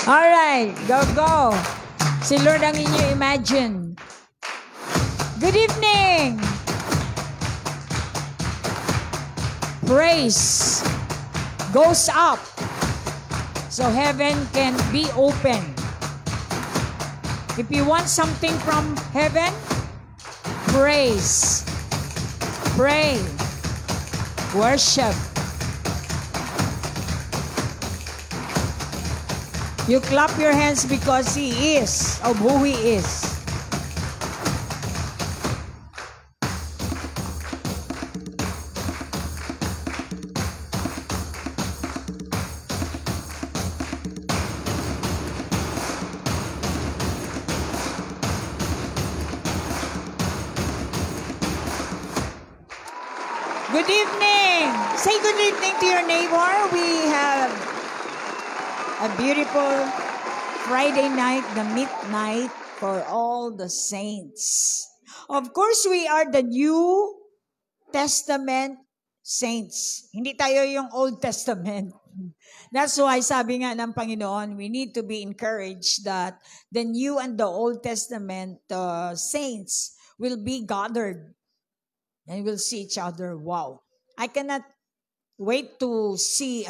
Alright, go. Si Lord ang inyo imagine. Good evening. Praise goes up so heaven can be open. If you want something from heaven, praise, pray, worship. You clap your hands because He is of who He is. Good evening. Say good evening to your neighbor. We have a beautiful Friday night, the midnight for all the saints. Of course, we are the New Testament saints. Hindi tayo yung Old Testament. That's why sabi nga ng Panginoon, we need to be encouraged that the New and the Old Testament saints will be gathered and we'll see each other. Wow. I cannot wait to see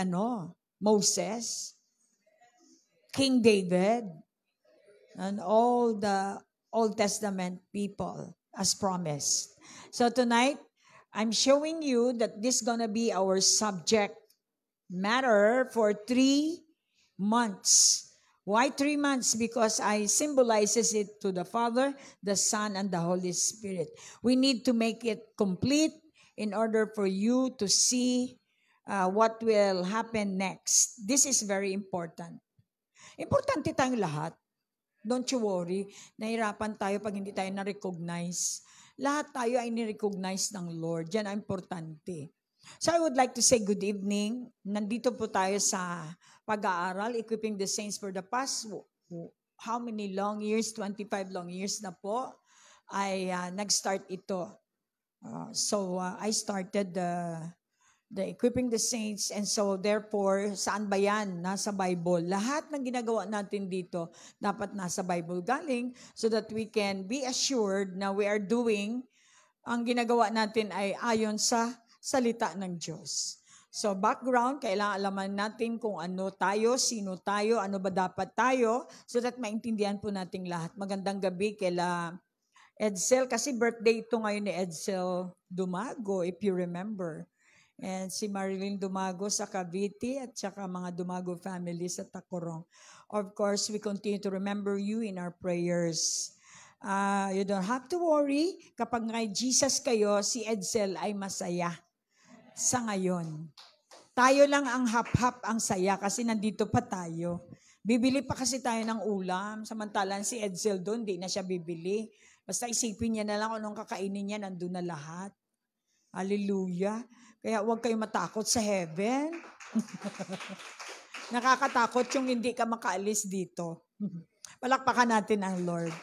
Moses, King David, and all the Old Testament people as promised. So tonight, I'm showing you that this is gonna be our subject matter for 3 months. Why 3 months? Because I symbolizes it to the Father, the Son, and the Holy Spirit. We need to make it complete in order for you to see what will happen next. This is very important. Importante tayong lahat. Don't you worry. Nahirapan tayo pag hindi tayo na-recognize. Lahat tayo ay ni-recognize ng Lord. Yan ang importante. So I would like to say good evening. Nandito po tayo sa pag-aaral, Equipping the Saints for the past, how many long years? 25 long years na po. Ay nag-start ito. I started the Equipping the Saints, and so therefore, saan ba yan? Nasa Bible. Lahat ng ginagawa natin dito, dapat nasa Bible galing so that we can be assured na we are doing, ang ginagawa natin ay ayon sa salita ng Diyos. So background, kailangan alaman natin kung ano tayo, sino tayo, ano ba dapat tayo, so that maintindihan po natin lahat. Magandang gabi kaila Edsel, kasi birthday ito ngayon ni Edsel Dumago, if you remember. And si Marilyn Dumago sa Cavite at saka mga Dumago family sa Tacorong. Of course, we continue to remember you in our prayers. You don't have to worry. Kapag ngay Jesus kayo, si Edsel ay masaya sa ngayon. Tayo lang ang hap-hap ang saya kasi nandito pa tayo. Bibili pa kasi tayo ng ulam. Samantalang si Edsel doon, di na siya bibili. Basta isipin niya na lang kung anong kakainin niya, nandun na lahat. Hallelujah. Kaya huwag kayong matakot sa heaven. Nakakatakot yung hindi ka makaalis dito. Palakpakan natin ang Lord.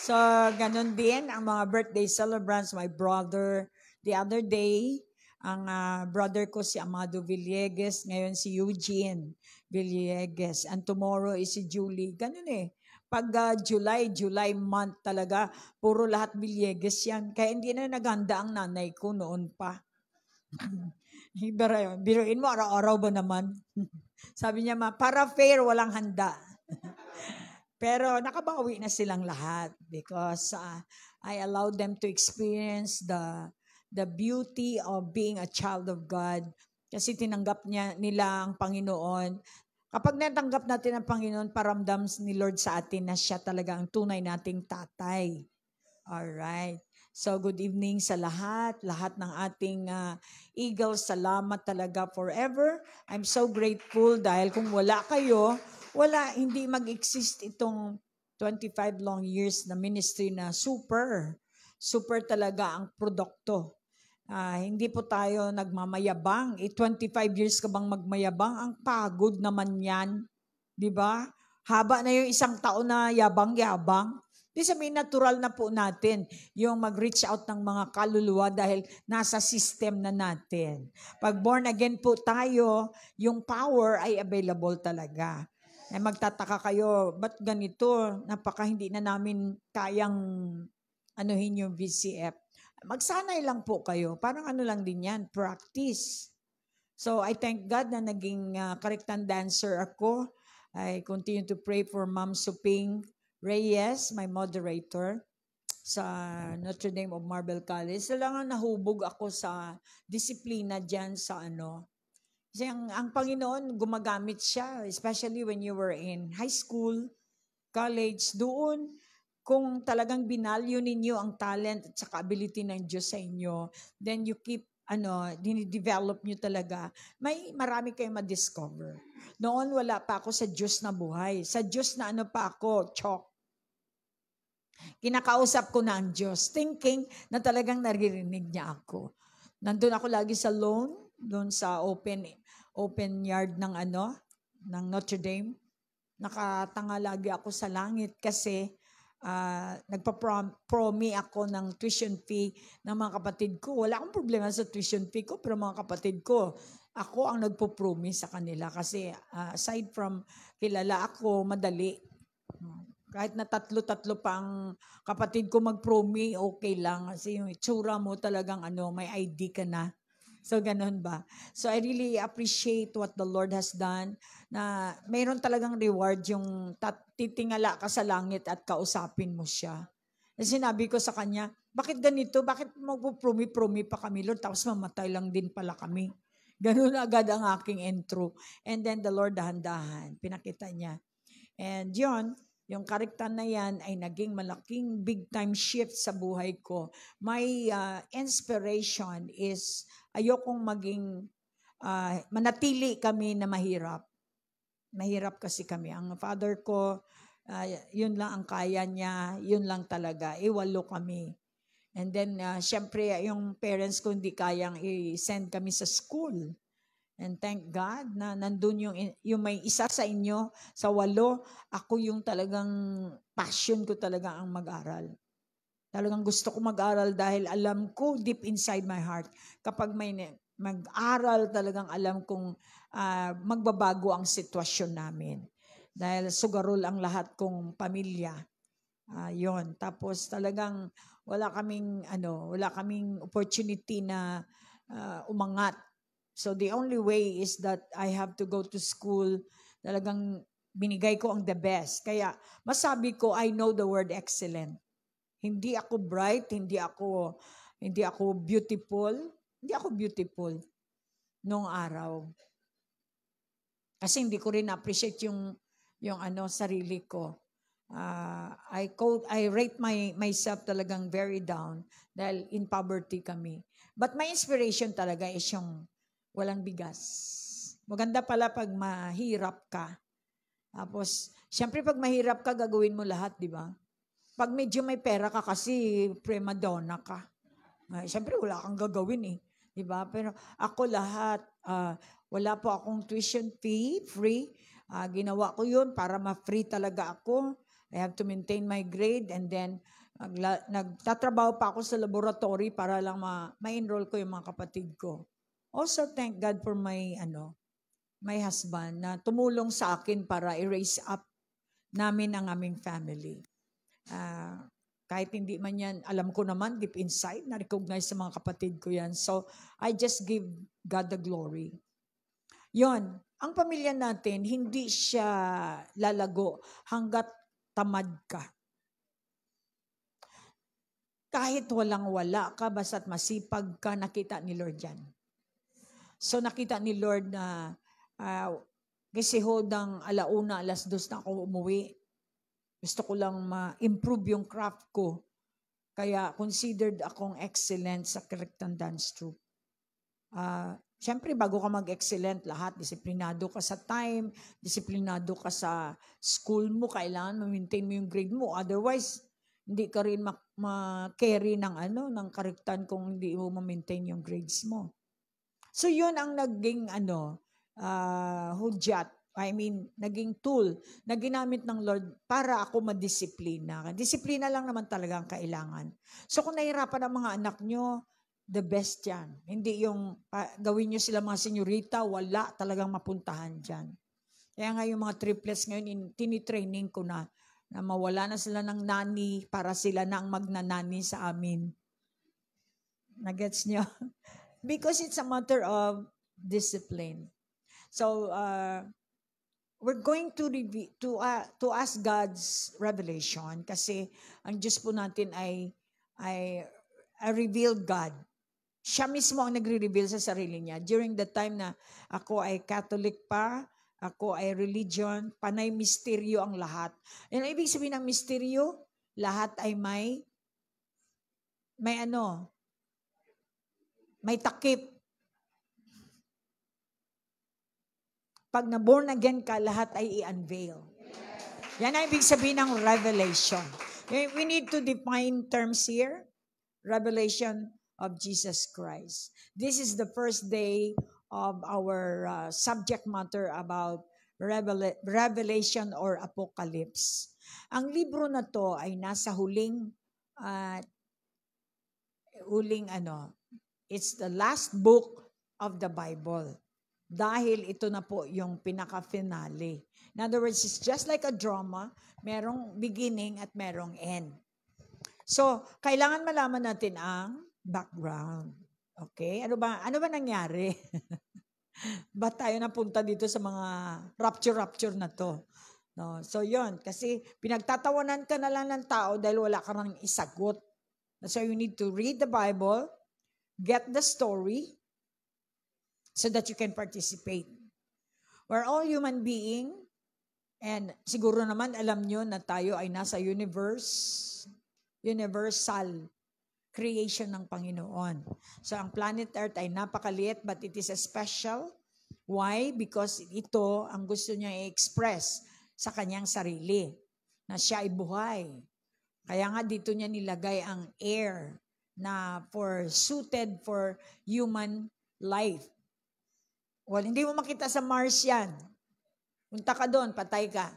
So, ganun din ang mga birthday celebrants. My brother, the other day, ang brother ko si Amado Villegas, ngayon si Eugene Villegas, and tomorrow is si Julie. Ganun eh. Pag July month talaga, puro lahat Villegas yan. Kaya hindi na naganda ang nanay ko noon pa. Biruin mo, araw-araw ba naman? Sabi niya, para fair, walang handa. Pero nakabawi na silang lahat because I allowed them to experience the beauty of being a child of God. Kasi tinanggap nila ang Panginoon. Kapag natanggap natin ang Panginoon, paramdam ni Lord sa atin na siya talaga ang tunay nating tatay. Alright. So good evening sa lahat ng ating Eagles. Salamat talaga forever. I'm so grateful dahil kung wala kayo, hindi mag-exist itong 25 long years na ministry na super talaga ang produkto. Hindi po tayo nagmamayabang. 25 years ka bang magmayabang? Ang pagod naman yan. Diba? Haba na yung isang taon na yabang-yabang. Di sabihin, natural na po natin yung mag-reach out ng mga kaluluwa dahil nasa system na natin. Pag born again po tayo, yung power ay available talaga. magtataka kayo, ba't ganito? Napaka hindi na namin kayang anuhin yung VCF. Magsanay lang po kayo. Parang ano lang din yan, practice. So I thank God na naging correctant dancer ako. I continue to pray for Ma'am Suping Reyes, my moderator sa Notre Dame of Marble College. Talagang nahubog ako sa disiplina dyan sa ano. Kasi ang Panginoon, gumagamit siya, especially when you were in high school, college, doon, kung talagang binalyo ninyo ang talent at saka ability ng Diyos sa inyo, then you keep, dinidevelop nyo talaga, may marami kayong ma-discover. Noon, wala pa ako sa Diyos na buhay. Sa Diyos na ano pa ako, chok. Kinakausap ko na ang Diyos, thinking na talagang naririnig niya ako. Nandun ako lagi sa loan, doon sa open yard ng ng Notre Dame. Nakatanga lagi ako sa langit kasi nagpa-promi ako ng tuition fee ng mga kapatid ko. Wala akong problema sa tuition fee ko, pero mga kapatid ko, ako ang nagpo-promi sa kanila kasi aside from kilala ako, madali. Kahit na tatlo pang kapatid ko mag-promi, okay lang. Kasi yung itsura mo talagang may ID ka na. So, ganun ba? So, I really appreciate what the Lord has done na mayroon talagang reward yung titingala ka sa langit at kausapin mo siya. Kasi sinabi ko sa kanya, bakit ganito? Bakit magpuprumi-prumi pa kami, Lord? Tapos mamatay lang din pala kami. Ganun agad ang aking intro. And then the Lord dahan-dahan, pinakita niya. And yun, yung karektan na yan ay naging malaking big time shift sa buhay ko. My inspiration is ayokong maging manatili kami na mahirap. Mahirap kasi kami. Ang father ko, yun lang ang kaya niya, yun lang talaga. 8 kami. And then, syempre, yung parents ko hindi kayang i-send kami sa school. And thank God na nandun yung may isa sa inyo, sa 8, ako yung talagang passion ko talaga ang mag-aral. Talagang gusto ko mag-aral dahil alam ko deep inside my heart, kapag may mag-aral talagang alam kong magbabago ang sitwasyon namin. Dahil sugarol ang lahat kong pamilya. Yon. Tapos talagang wala kaming opportunity na umangat. So the only way is that I have to go to school. Talagang binigay ko ang the best. Kaya masabi ko, I know the word excellent. Hindi ako bright, hindi ako beautiful. Hindi ako beautiful noong araw. Kasi hindi ko rin appreciate yung sarili ko. I rate myself talagang very down dahil in poverty kami. But my inspiration talaga is yung walang bigas. Maganda pala pag mahirap ka. Tapos, syempre pag mahirap ka, gagawin mo lahat, di ba? Pag medyo may pera ka kasi prima donna ka. Syempre wala kang gagawin eh. Di ba? Pero ako lahat, wala po akong tuition fee, free. Ginawa ko yun para ma-free talaga ako. I have to maintain my grade and then nagtatrabaho pa ako sa laboratory para lang ma-enroll ko yung mga kapatid ko. Also, thank God for my husband na tumulong sa akin para i-raise up namin ang aming family. Kahit hindi man yan, alam ko naman deep inside, na-recognize sa mga kapatid ko yan. So, I just give God the glory. Yon, ang pamilya natin, hindi siya lalago hanggat tamad ka. Kahit walang-wala ka, basta't masipag ka, nakita ni Lord yan. So, nakita ni Lord na kasi hodang 1:00, 2:00 na ako umuwi. Gusto ko lang ma-improve yung craft ko. Kaya considered akong excellent sa correctant dance troupe. Siyempre, bago ka mag-excellent, lahat, disiplinado ka sa time, disiplinado ka sa school mo, kailangan ma-maintain mo yung grade mo. Otherwise, hindi ka rin ma-carry ng correctant kung hindi mo ma-maintain yung grades mo. So, yun ang naging hudyat. Naging tool na ginamit ng Lord para ako madisiplina. Disiplina lang naman talaga ang kailangan. So kung nahihirapan ang mga anak nyo, the best yan. Hindi yung gawin nyo sila mga senyorita, wala talagang mapuntahan dyan. Kaya nga yung mga triplets ngayon, tinitraining ko na mawala na sila ng nani para sila na ang magnanani sa amin. Nagets nyo? Because it's a matter of discipline. So, we're going to ask God's revelation kasi ang Diyos po natin ay a revealed God. Siya mismo ang nagre-reveal sa sarili niya. During the time na ako ay Catholic pa, ako ay religion, panay misteryo ang lahat. Yan ang ibig sabihin ng misteryo, lahat ay may takip. Pag na-born again ka, lahat ay i-unveil. Yan ang ibig sabihin ng revelation. We need to define terms here. Revelation of Jesus Christ. This is the first day of our subject matter about Revelation or Apocalypse. Ang libro na to ay nasa huling it's the last book of the Bible. Dahil ito na po yung pinaka-finale. In other words, it's just like a drama, merong beginning at merong end. So, kailangan malaman natin ang background. Okay? Ano ba nangyari? Ba't tayo napunta dito sa mga rapture na to? No? So, yon. Kasi pinagtatawanan ka na lang ng tao dahil wala ka nang isagot. So, you need to read the Bible, get the story, so that you can participate. We're all human being, and siguro naman alam nyo na tayo ay nasa universal creation ng Panginoon. So, ang planet Earth ay napakaliit but it is a special. Why? Because ito ang gusto niya i-express sa kanyang sarili, na siya ay buhay. Kaya nga dito niya nilagay ang air na suited for human life. Well, hindi mo makita sa Mars yan. Punta ka doon, patay ka.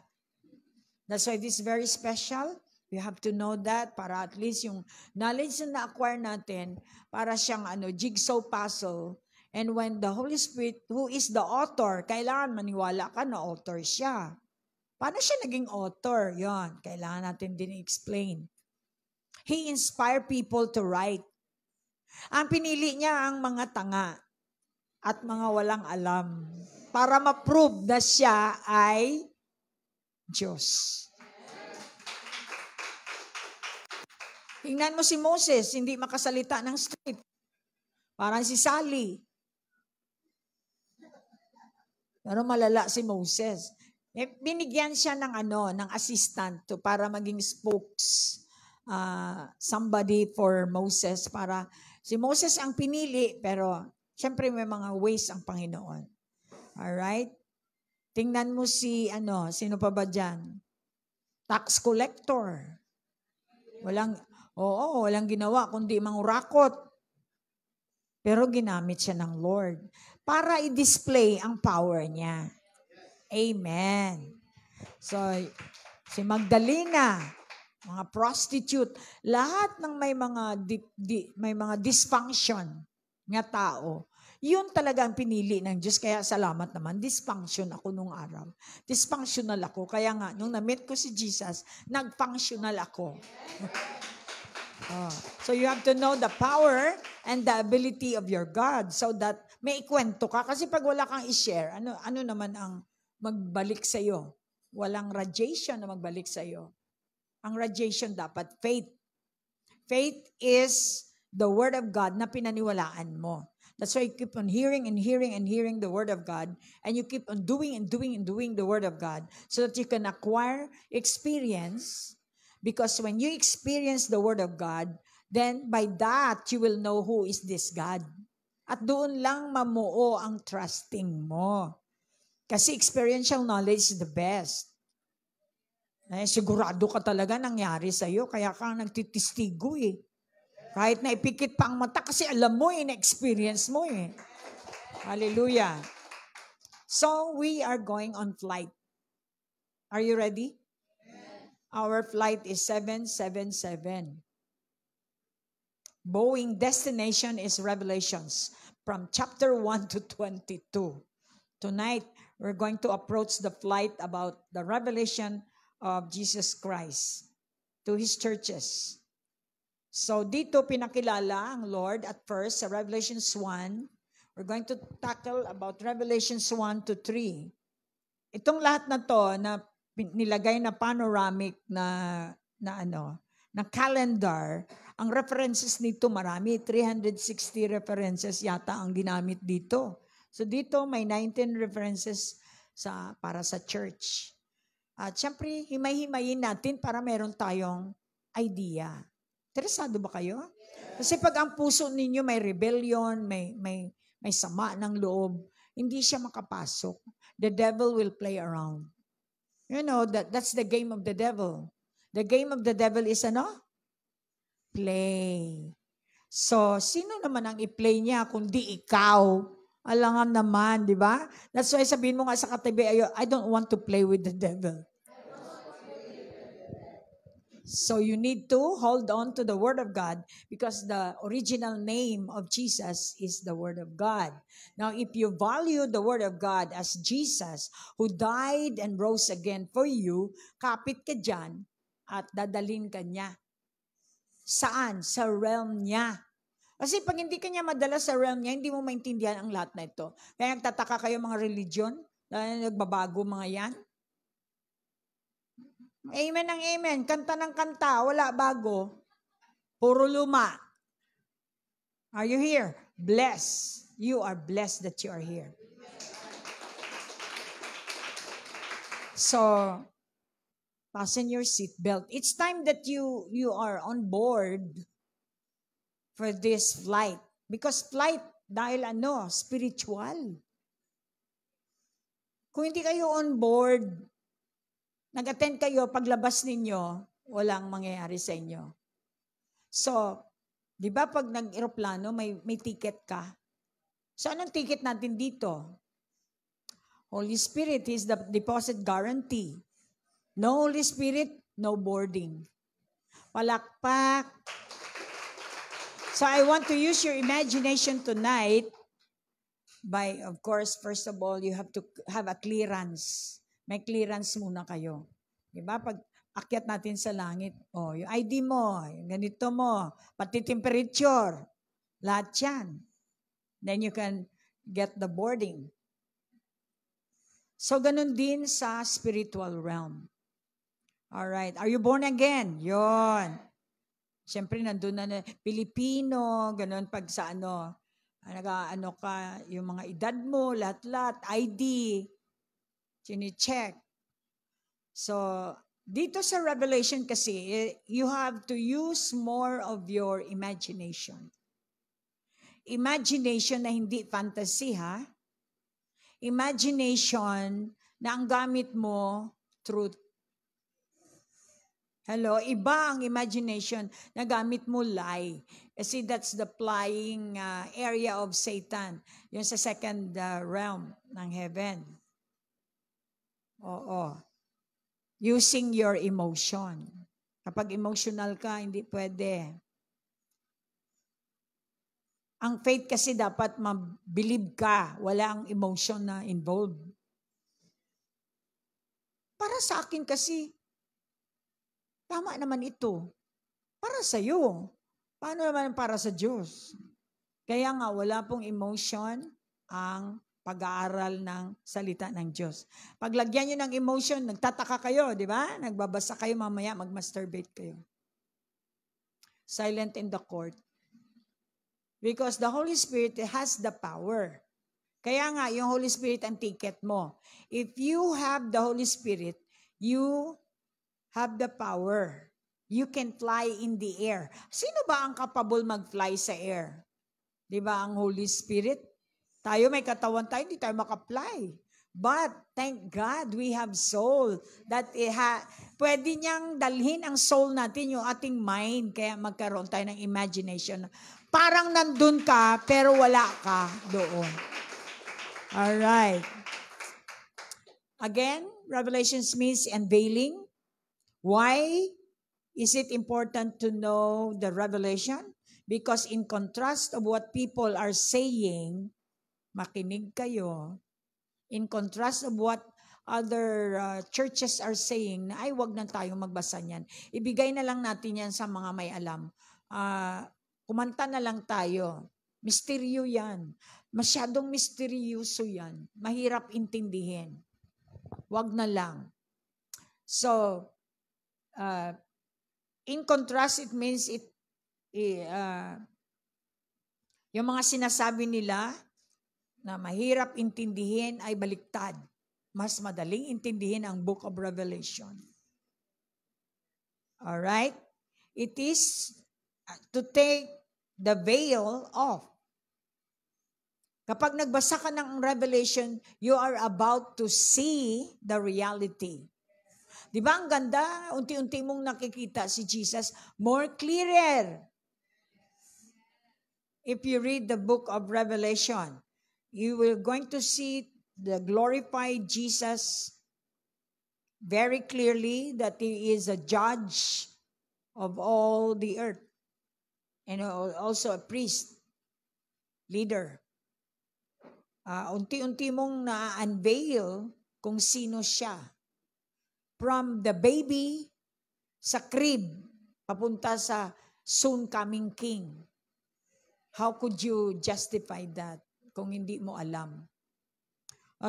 That's why this is very special. You have to know that para at least yung knowledge na na-acquire natin, para siyang jigsaw puzzle. And when the Holy Spirit, who is the author, kailangan maniwala ka na author siya. Paano siya naging author? Yon, kailangan natin din i-explain. He inspired people to write. Ang pinili niya ang mga tanga at mga walang alam para ma-prove na siya ay Diyos. Tingnan mo si Moses, hindi makasalita ng straight. Parang si Sally. Pero malala si Moses. Binigyan siya ng assistant para maging somebody for Moses. Para si Moses ang pinili, pero siyempre may mga ways ang Panginoon. Alright? Tingnan mo sino pa ba dyan? Tax collector. Walang ginawa kundi mangurakot. Pero ginamit siya ng Lord para i-display ang power niya. Amen. So, si Magdalena, mga prostitute, lahat ng may mga dysfunction nga tao, yun talaga ang pinili ng Diyos. Kaya salamat naman, dysfunction ako nung araw. Dysfunctional ako. Kaya nga, nung na-meet ko si Jesus, nag-functional ako. So you have to know the power and the ability of your God so that may ikwento ka. Kasi pag wala kang i-share, ano naman ang magbalik sa iyo? Walang radiation na magbalik sa iyo. Ang radiation dapat faith. Faith is the word of God na pinaniwalaan mo. That's why you keep on hearing and hearing and hearing the word of God, and you keep on doing and doing and doing the word of God so that you can acquire experience. Because when you experience the Word of God, then by that, you will know who is this God. At doon lang mamuo ang trusting mo. Kasi experiential knowledge is the best. Sigurado ka talaga nangyari sa'yo, kaya ka nagtitistigo eh. Kahit na ipikit pa ang mata, kasi alam mo na-experience mo eh. Hallelujah. So, we are going on flight. Are you ready? Our flight is 777. Boeing destination is Revelations from chapter 1 to 22. Tonight, we're going to approach the flight about the revelation of Jesus Christ to His churches. So dito pinakilala ang Lord at first sa Revelations 1. We're going to tackle about Revelations 1 to 3. Itong lahat na to na nilagay na panoramic na calendar, ang references nito marami, 360 references yata ang ginamit dito. So dito may 19 references para sa church. At syempre, himay-himayin natin para meron tayong idea. Interesado ba kayo? Kasi pag ang puso ninyo may rebellion, may sama ng loob, hindi siya makapasok. The devil will play around. You know, that's the game of the devil. The game of the devil is play. So, sino naman ang i-play niya kundi ikaw? Alangan naman, di ba? That's why sabihin mo nga sa katabi, I don't want to play with the devil. So you need to hold on to the Word of God because the original name of Jesus is the Word of God. Now, if you value the Word of God as Jesus who died and rose again for you, kapit ka dyan at dadalhin ka niya. Saan? Sa realm niya. Kasi pag hindi ka niya madala sa realm niya, hindi mo maintindihan ang lahat na ito. Kaya nagtataka kayo mga religion, nagbabago mga yan. Amen ang amen. Kanta ng kanta, wala bago. Puro luma. Are you here? Blessed. You are blessed that you are here. So, fasten your seatbelt. It's time that you are on board for this flight. Because flight, dahil spiritual. Kung hindi kayo on board, nag-attend kayo, paglabas ninyo, walang mangyayari sa inyo. So, di ba pag nag-aeroplano, may ticket ka? So, anong ticket natin dito? Holy Spirit is the deposit guarantee. No Holy Spirit, no boarding. Palakpak. So, I want to use your imagination tonight by, of course, first of all, you have to have a clearance. May clearance muna kayo. Diba? Pag akyat natin sa langit, yung ID mo, yung ganito mo, pati temperature, lahat yan. Then you can get the boarding. So, ganun din sa spiritual realm. Alright. Are you born again? Yon. Siyempre, nandun na Pilipino, ganun pag sa ka, yung mga edad mo, lahat-lahat, ID, chine-check. So, dito sa Revelation kasi, you have to use more of your imagination. Imagination na hindi fantasy, ha? Imagination na ang gamit mo, truth. Hello? Iba ang imagination na gamit mo, lie. Kasi that's the flying area of Satan. Yung sa second realm ng heaven. Oo. Using your emotion. Kapag emotional ka, hindi pwede. Ang faith kasi dapat mabilib ka. Wala ang emotion na involved. Para sa akin kasi, tama naman ito. Para sa iyo. Paano naman para sa Diyos? Kaya nga, wala pong emotion ang pag-aaral ng salita ng Diyos. Paglagyan nyo ng emotion, nagtataka kayo, di ba? Nagbabasa kayo mamaya, mag-masturbate kayo. Silent in the court. Because the Holy Spirit has the power. Kaya nga, yung Holy Spirit ang ticket mo. If you have the Holy Spirit, you have the power. You can fly in the air. Sino ba ang capable mag-fly sa air? Di ba ang Holy Spirit? Tayo may katawan tayo, hindi tayo makaply. But, thank God, we have soul. That pwede niyang dalhin ang soul natin, yung ating mind, kaya magkaroon tayo ng imagination. Parang nandun ka, pero wala ka doon. Alright. Again, Revelation means unveiling. Why is it important to know the revelation? Because in contrast of what people are saying, makinig kayo, In contrast of what other churches are saying, na ay wag na tayong magbasa niyan. Ibigay na lang natin yan sa mga may alam. Kumanta na lang tayo. Misteryo yan. Masyadong misteryoso yan. Mahirap intindihin. Wag na lang. So, in contrast, it means yung mga sinasabi nila na mahirap intindihin ay baliktad. Mas madaling intindihin ang Book of Revelation. Alright? It is to take the veil off. Kapag nagbasa ka ng Revelation, you are about to see the reality. Di ba ang ganda? Unti-unti mong nakikita si Jesus more clearer. If you read the book of Revelation, you will going to see the glorified Jesus very clearly that He is a judge of all the earth and also a priest, leader. Unti-unti mong na-unveil kung sino siya. From the baby sa crib, papunta sa soon coming king. How could you justify that kung hindi mo alam?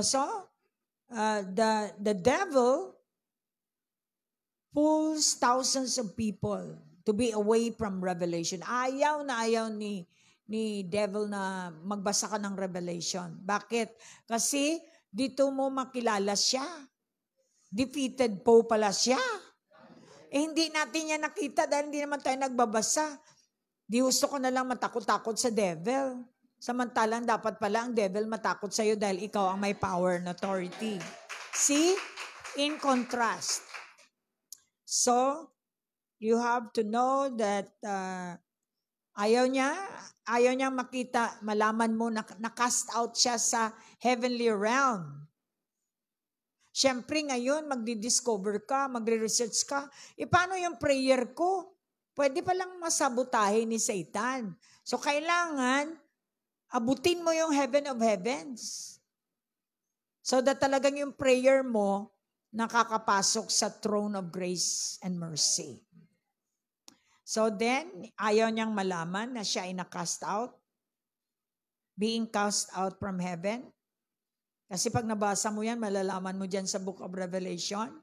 So, the devil pulls thousands of people to be away from Revelation. Ayaw na ayaw ni devil na magbasa ka ng Revelation. Bakit? Kasi dito mo makilala siya. Defeated po pala siya. Hindi natin yan nakita dahil hindi naman tayo nagbabasa. Di gusto ko na lang matakot-takot sa devil. Samantalang dapat pala ang devil matakot sa'yo dahil ikaw ang may power and authority. See? In contrast. So, you have to know that ayaw niya makita, malaman mo na cast out siya sa heavenly realm. Siyempre ngayon, magdi-discover ka, magre-research ka, paano yung prayer ko? Pwede palang masabotahe ni Satan. So, kailangan, abutin mo yung heaven of heavens. So that talagang yung prayer mo, nakakapasok sa throne of grace and mercy. So then, ayaw niyang malaman na siya ay na-cast out, being cast out from heaven. Kasi pag nabasa mo yan, malalaman mo dyan sa Book of Revelation.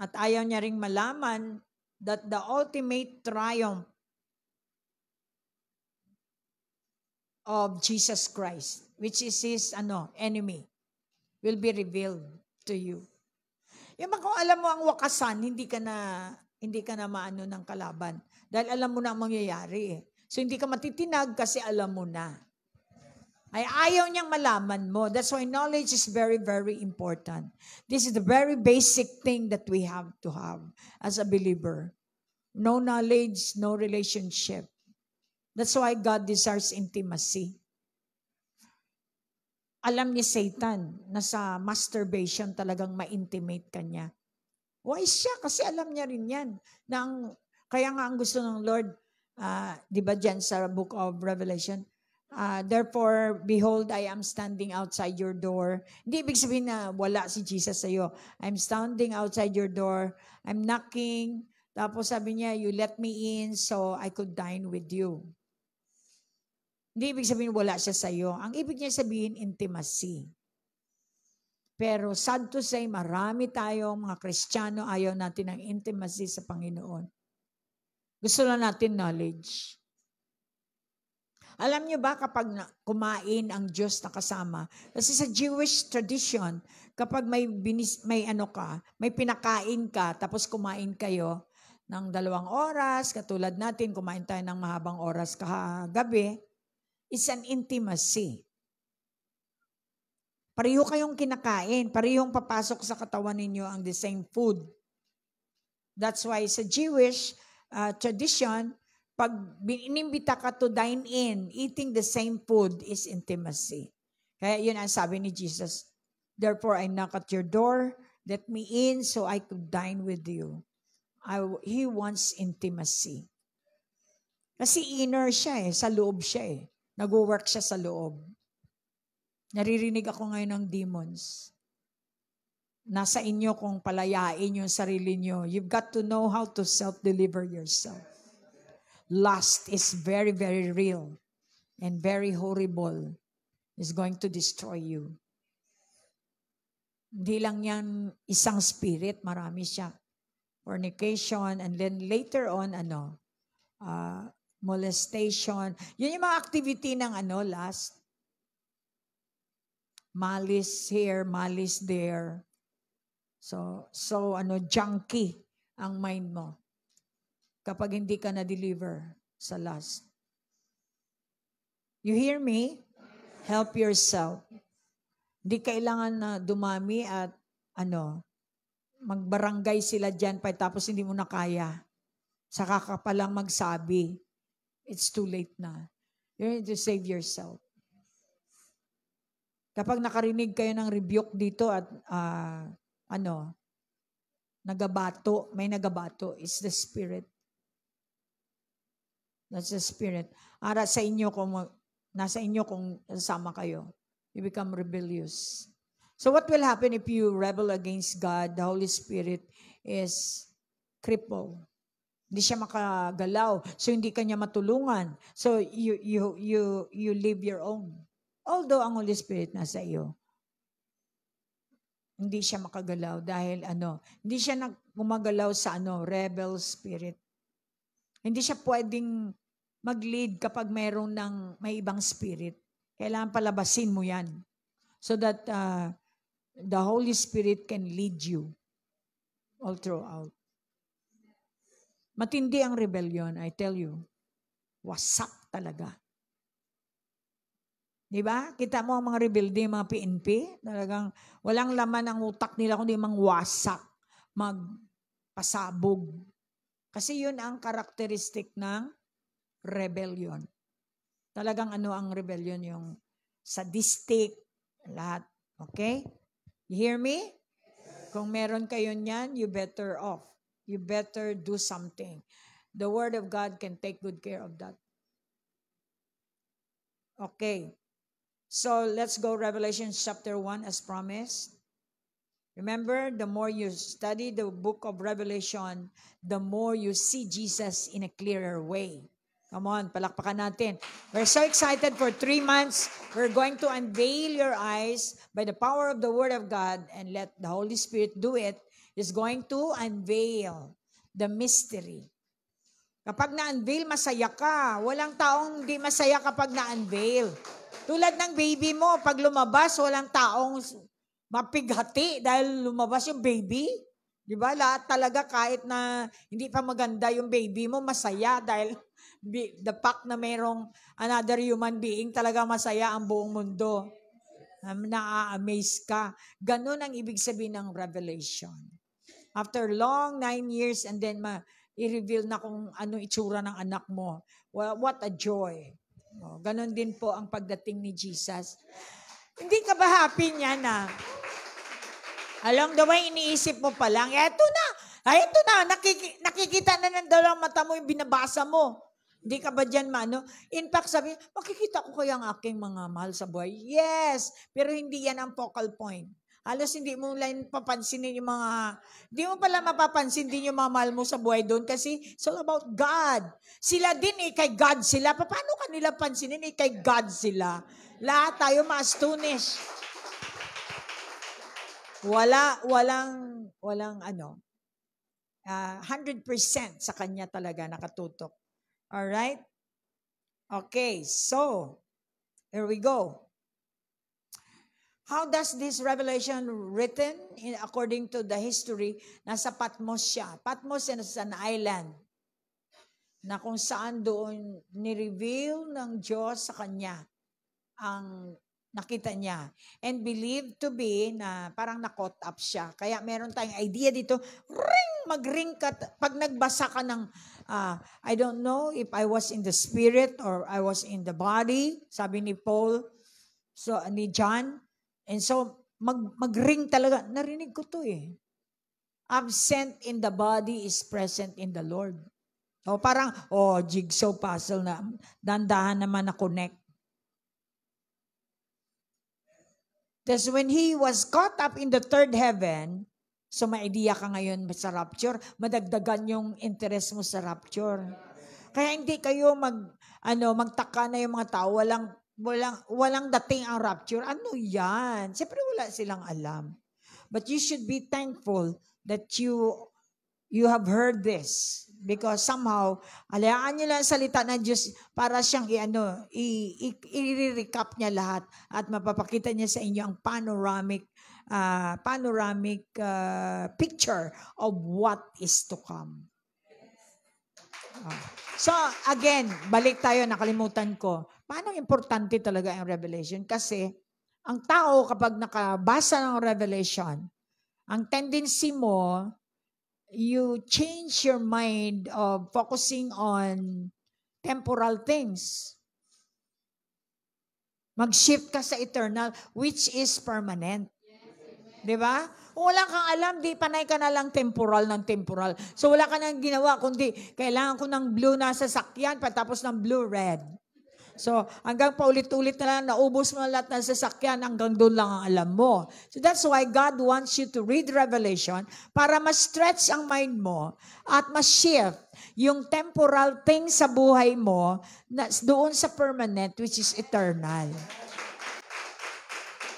At ayaw niya ring malaman that the ultimate triumph of Jesus Christ, which is His enemy, will be revealed to you. Yung kung alam mo ang wakasan, hindi ka na maano ng kalaban. Dahil alam mo na ang mangyayari. So hindi ka matitinag kasi alam mo na. Ay ayaw niyang malaman mo. That's why knowledge is very, very important. This is the very basic thing that we have to have as a believer. No knowledge, no relationship. That's why God desires intimacy. Alam ni Satan na sa masturbation talagang ma-intimate ka niya. Wise siya kasi alam niya rin yan. Kaya nga ang gusto ng Lord, di ba dyan sa Book of Revelation, therefore, behold, I am standing outside your door. Hindi ibig sabihin na wala si Jesus sa'yo. I'm standing outside your door. I'm knocking. Tapos sabi niya, you let me in so I could dine with you. Hindi ibig sabihin wala siya sa'yo. Ang ibig niya sabihin, intimacy. Pero sad to say, marami tayong mga Kristiyano, ayaw natin ng intimacy sa Panginoon. Gusto lang natin knowledge. Alam niyo ba kapag kumain ang Diyos na kasama? Kasi sa Jewish tradition, kapag may pinakain ka, tapos kumain kayo ng 2 oras, katulad natin, kumain tayo ng mahabang oras kagabi, it's an intimacy. Pareho kayong kinakain, parehong papasok sa katawan ninyo ang the same food. That's why sa Jewish tradition, pag inimbita ka to dine in, eating the same food is intimacy. Kaya yun ang sabi ni Jesus, therefore I knock at your door, let me in so I could dine with you. He wants intimacy. Kasi inner siya sa loob siya Nag-work siya sa loob. Naririnig ako ngayon ng demons. Nasa inyo kung palayain yung sarili nyo. You've got to know how to self-deliver yourself. Lust is very, very real and very horrible. It's going to destroy you. Hindi lang yan isang spirit, marami siya. Fornication, and then later on, molestation. Yun yung mga activity ng lust. Malice here, malice there. So junkie ang mind mo kapag hindi ka na-deliver sa lust. You hear me? Help yourself. Hindi kailangan na dumami at magbarangay sila dyan tapos hindi mo na kaya. Saka ka palang magsabi. It's too late na. You need to save yourself. Kapag nakarinig kayo ng rebuke dito at nagabato, may nagabato, it's the spirit. That's the spirit. Ara sa inyo nasa inyo kung sama kayo. You become rebellious. So what will happen if you rebel against God? The Holy Spirit is crippled. Hindi siya makagalaw. So hindi kanya matulungan. So you live your own. Although ang Holy Spirit nasa iyo, hindi siya makagalaw dahil hindi siya gumagalaw sa rebel spirit. Hindi siya pwedeng mag-lead kapag may ibang spirit. Kailangan palabasin mo yan so that the Holy Spirit can lead you all throughout. Matindi ang rebellion, I tell you. Wasak talaga. Diba? Kita mo ang mga rebelde, mga PNP, talagang walang laman ang utak nila kundi mangwasak, magpasabog. Kasi yun ang karakteristik ng rebellion. Talagang ang rebellion, yung sadistic, lahat. Okay? You hear me? Kung meron kayo niyan, you better off. You better do something. The Word of God can take good care of that. Okay. So let's go Revelation chapter 1 as promised. Remember, the more you study the book of Revelation, the more you see Jesus in a clearer way. Come on, palakpakan natin. We're so excited for 3 months. We're going to unveil your eyes by the power of the Word of God and let the Holy Spirit do it. Is going to unveil the mystery. Kapag na-unveil, masaya ka. Walang taong di masaya kapag na-unveil. Tulad ng baby mo, pag lumabas, walang taong mapighati dahil lumabas yung baby. Di ba? Lahat talaga kahit na hindi pa maganda yung baby mo, masaya dahil the fact na mayroong another human being, talaga masaya ang buong mundo. Na-amaze ka. Ganun ang ibig sabihin ng revelation. After long 9 years and then i-reveal na kung ano itsura ng anak mo. Well, what a joy. Ganon din po ang pagdating ni Jesus. Hindi ka ba happy niya na along the way iniisip mo pa lang, eto na, nakikita na ng dalawang mata mo yung binabasa mo. Hindi ka ba dyan In fact, sabi, makikita ko kaya ang aking mga mahal sa buhay? Yes, pero hindi yan ang focal point. Halos hindi mo lang papansinin yung hindi mo pala mapapansin din yung mga mahal mo sa buhay doon kasi it's all about God. Sila din kay God sila. Paano kanila pansinin kay God sila? Lahat tayo ma-astonish. Walang 100% sa kanya talaga nakatutok. Alright? Okay, so, here we go. How does this revelation written? According to the history, nasa Patmos siya. Patmos is an island na kung saan doon ni-reveal ng Diyos sa kanya ang nakita niya. And believed to be na parang na-caught up siya. Kaya meron tayong idea dito, mag-ring ka. Pag nagbasa ka ng, I don't know if I was in the spirit or I was in the body, sabi ni Paul, ni John. And so, mag-ring talaga. Narinig ko to Absent in the body is present in the Lord. O parang, jigsaw puzzle na. Dandahan naman na connect. Tapos when he was caught up in the third heaven, so may idea ka ngayon sa rapture, madagdagan yung interest mo sa rapture. Kaya hindi kayo magtaka na yung mga tao, walang dating ang rapture. Ano yan? Siyempre wala silang alam. But you should be thankful that you have heard this. Because somehow, alayaan nyo lang salita ng Diyos para siyang i-recap niya lahat at mapapakita niya sa inyo ang panoramic picture of what is to come. So, again, balik tayo, nakalimutan ko. Paano importante talaga ang Revelation? Kasi, ang tao kapag nakabasa ng Revelation, ang tendency mo, you change your mind of focusing on temporal things. Mag-shift ka sa eternal, which is permanent. Di ba? Kung wala kang alam, di panay ka na lang temporal ng temporal. So wala ka nang ginawa, kundi kailangan ko ng blue na sasakyan, patapos ng blue, red. So, hanggang paulit-ulit na lang, naubos mo lahat ng sasakyan, hanggang doon lang ang alam mo. So, that's why God wants you to read Revelation para ma-stretch ang mind mo at ma-shift yung temporal thing sa buhay mo na doon sa permanent, which is eternal.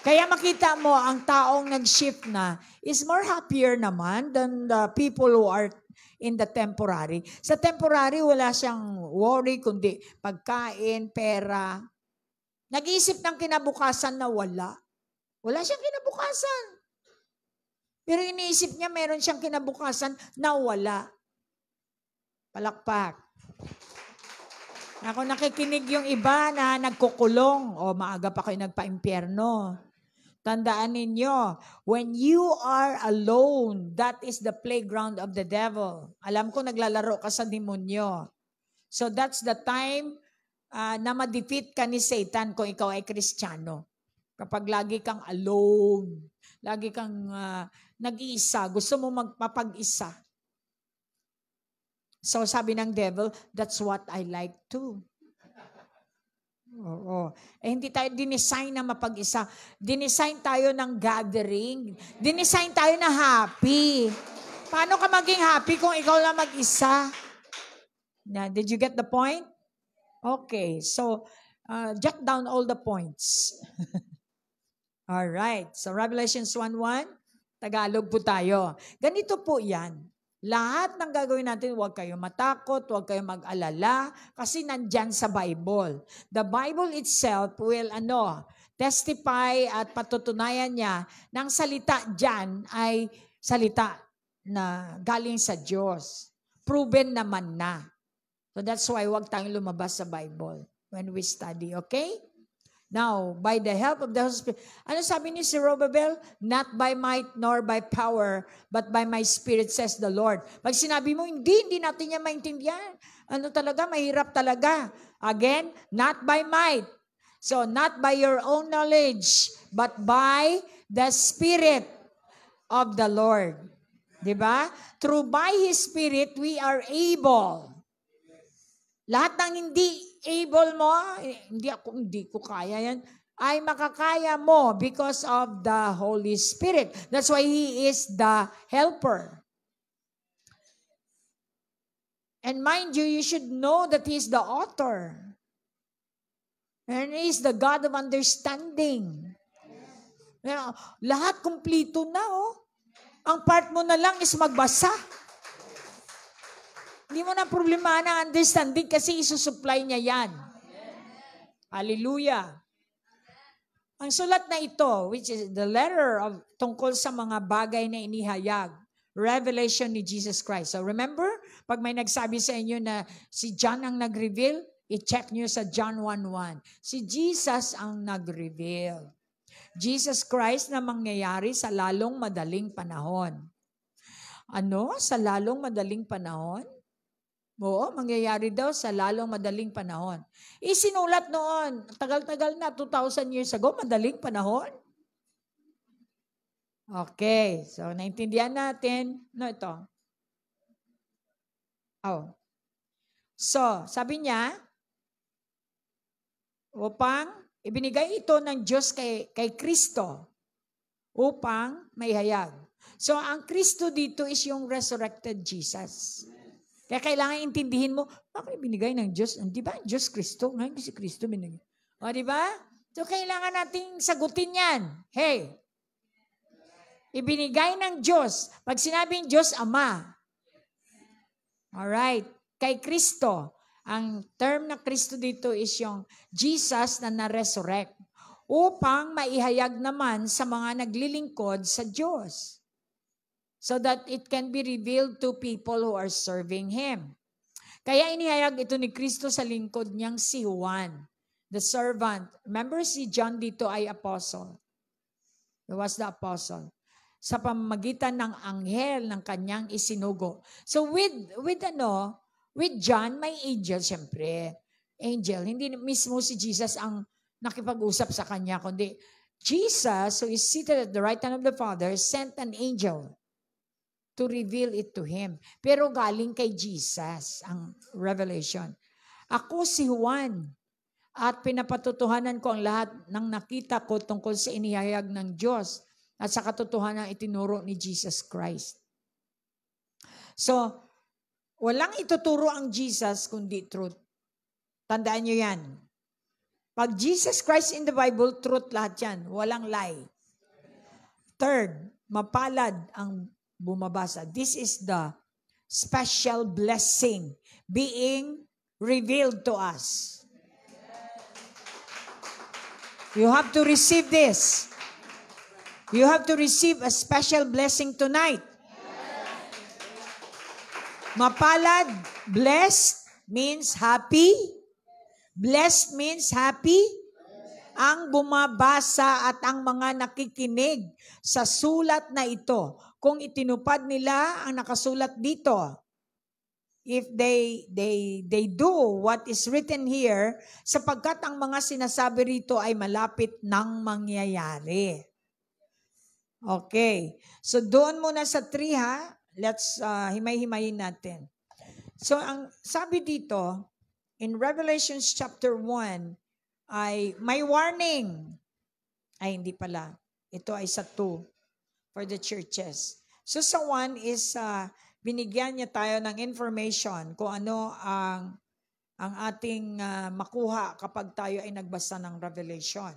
Kaya makita mo, ang taong nag-shift na is more happier naman than the people who are in the temporary. Sa temporary, wala siyang worry, kundi pagkain, pera. Nag-iisip ng kinabukasan na wala. Wala siyang kinabukasan. Pero iniisip niya, meron siyang kinabukasan na wala. Palakpak. Ako nakikinig yung iba na nagkukulong o maaga pa kayo nagpa-impyerno. Tandaan ninyo, when you are alone, that is the playground of the devil. Alam ko, naglalaro ka sa demonyo. So that's the time na ma-defeat ka ni Satan kung ikaw ay Kristiyano. Kapag lagi kang alone, lagi kang nag-iisa, gusto mo magpapag-isa. So sabi ng devil, that's what I like too. Oo. Hindi tayo dinesign na mapag-isa. Dinesign tayo ng gathering. Dinesign tayo na happy. Paano ka maging happy kung ikaw lang mag-isa? Did you get the point? Okay. So, jot down all the points. All right. So, Revelations 1:1, Tagalog po tayo. Ganito po yan. Lahat ng gagawin natin, huwag kayong matakot, huwag kayong mag-alala, kasi nandyan sa Bible. The Bible itself will testify at patutunayan niya ng salita dyan ay salita na galing sa Diyos. Proven naman na. So that's why huwag tayong lumabas sa Bible when we study, okay? Now, by the help of the Holy Spirit, ano sabi ni si Robabel? Not by might nor by power, but by my Spirit, says the Lord. Pag sinabi mo, hindi natin yan maintindihan. Mahirap talaga. Again, not by might. So, not by your own knowledge, but by the Spirit of the Lord. Diba? Through by His Spirit, we are able. Lahat ng hindi able mo, hindi ko kaya yan, ay makakaya mo because of the Holy Spirit. That's why He is the helper. And mind you, you should know that He is the author. And He is the God of understanding. Lahat kumplito na, Ang part mo na lang is magbasa. Hindi mo na problema ng understanding kasi isusupply niya yan. Hallelujah. Ang sulat na ito, which is the letter of tungkol sa mga bagay na inihayag, revelation ni Jesus Christ. So remember, pag may nagsabi sa inyo na si John ang nag-reveal, i-check nyo sa John 1:1. Si Jesus ang nag-reveal. Jesus Christ na mangyayari sa lalong madaling panahon. Sa lalong madaling panahon? Oo, mangyayari daw sa lalong madaling panahon. Isinulat noon, tagal-tagal na, 2,000 years ago, madaling panahon. Okay, so naintindihan natin. Ito. So, sabi niya, upang ibinigay ito ng Diyos kay Kristo. upang maihayag. So, ang Kristo dito is yung resurrected Jesus. Kaya kailangan intindihin mo, bakit binigay ng Diyos? Di ba? Diyos Kristo. Ngayon si Kristo binigay. O, di ba? So, kailangan nating sagutin yan. Hey, ibinigay ng Diyos. Pag sinabing Diyos, Ama. Alright. Kay Kristo, ang term na Kristo dito is yung Jesus na na-resurrect upang maihayag naman sa mga naglilingkod sa Diyos. So that it can be revealed to people who are serving Him. Kaya inihayag ito ni Kristo sa lingkod niyang si Juan, the servant. Remember si John dito ay apostle. He was the apostle. Sa pamamagitan ng anghel ng kanyang isinugo. So with John, may angel siyempre. Angel, hindi mismo si Jesus ang nakipag-usap sa kanya, kundi Jesus, who is seated at the right hand of the Father, sent an angel to reveal it to him. Pero galing kay Jesus ang revelation. Ako si Juan at pinapatutuhanan ko ang lahat ng nakita ko tungkol sa inihayag ng Diyos at sa katotohanan itinuro ni Jesus Christ. So, walang ituturo ang Jesus kundi truth. Tandaan nyo yan. Pag Jesus Christ in the Bible, truth lahat yan. Walang lie. Third, mapalad ang bumabasa. This is the special blessing being revealed to us. You have to receive this. You have to receive a special blessing tonight. Mapalad, blessed means happy. Blessed means happy. Ang bumabasa at ang mga nakikinig sa sulat na ito, kung itinupad nila ang nakasulat dito, if they do what is written here, sapagkat ang mga sinasabi rito ay malapit nang mangyayari. Okay. So doon muna sa 3 ha. Let's himay-himayin natin. So ang sabi dito, in Revelation chapter 1, ay may warning. Ay, hindi pala. Ito ay sa 2 for the churches. So sa 1 is binigyan niya tayo ng information kung ano ang ating makuha kapag tayo ay nagbasa ng Revelation.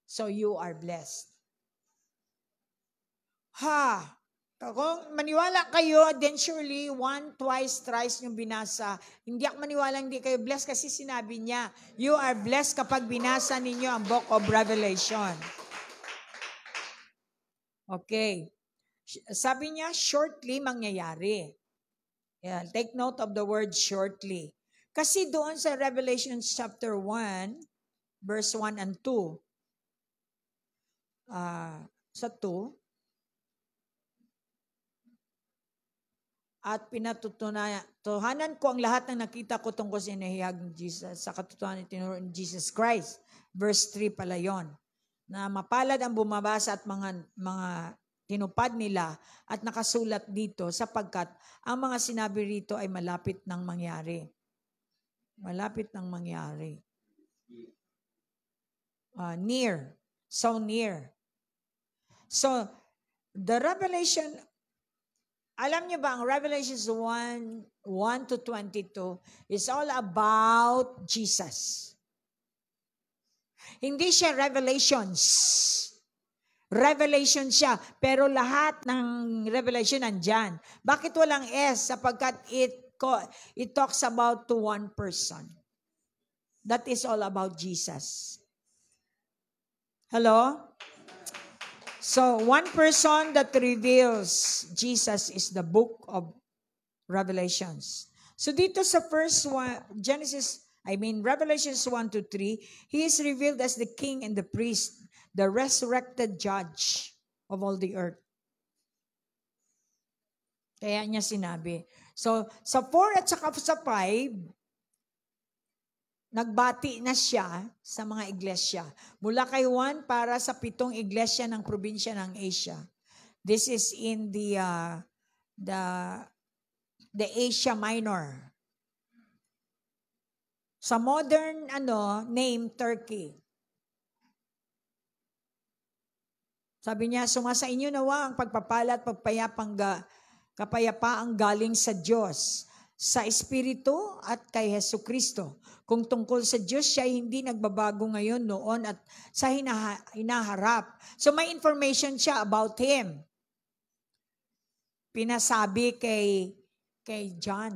So you are blessed. Kung maniwala kayo, then surely 1, 2, 3 yung binasa. Hindi ako maniwala hindi kayo blessed kasi sinabi niya, you are blessed kapag binasa ninyo ang Book of Revelation. Okay. Sabi niya, shortly mangyayari. Yeah, take note of the word shortly. Kasi doon sa Revelation chapter 1, verse 1 and 2, sa 2, at pinatutuhanan ko ang lahat ng nakita ko tungkol sa inihayag ni Jesus, sa katotohanan itinuro ni Jesus Christ. Verse 3 pala yon, na mapalad ang bumabasa at mga tinupad nila at nakasulat dito sapagkat ang mga sinabi rito ay malapit nang mangyari. Malapit nang mangyari. Near. So near. So, the Revelation, alam niyo ba, ang Revelations 1 to 22 is all about Jesus. Hindi siya revelations. Revelation siya, pero lahat ng revelation nandyan. Bakit walang S? Sapagkat it talks about to one person. That is all about Jesus. Hello? So, one person that reveals Jesus is the book of Revelations. So, dito sa first one, Revelations 1 to 3, He is revealed as the King and the priest, the resurrected judge of all the earth. Kaya niya sinabi. So, sa 4 at saka sa 5, nagbati na siya sa mga iglesia. Mula kay Juan para sa 7 iglesia ng probinsya ng Asia. This is in the Asia Minor. Sa modern name Turkey. Sabi niya, sumasa inyo nawa ang pagpapala at kapayapaang galing sa Diyos, sa Espiritu at kay Hesu Kristo. Kung tungkol sa Diyos, siya hindi nagbabago ngayon, noon at sa hinaharap. So may information siya about Him. Pinasabi kay John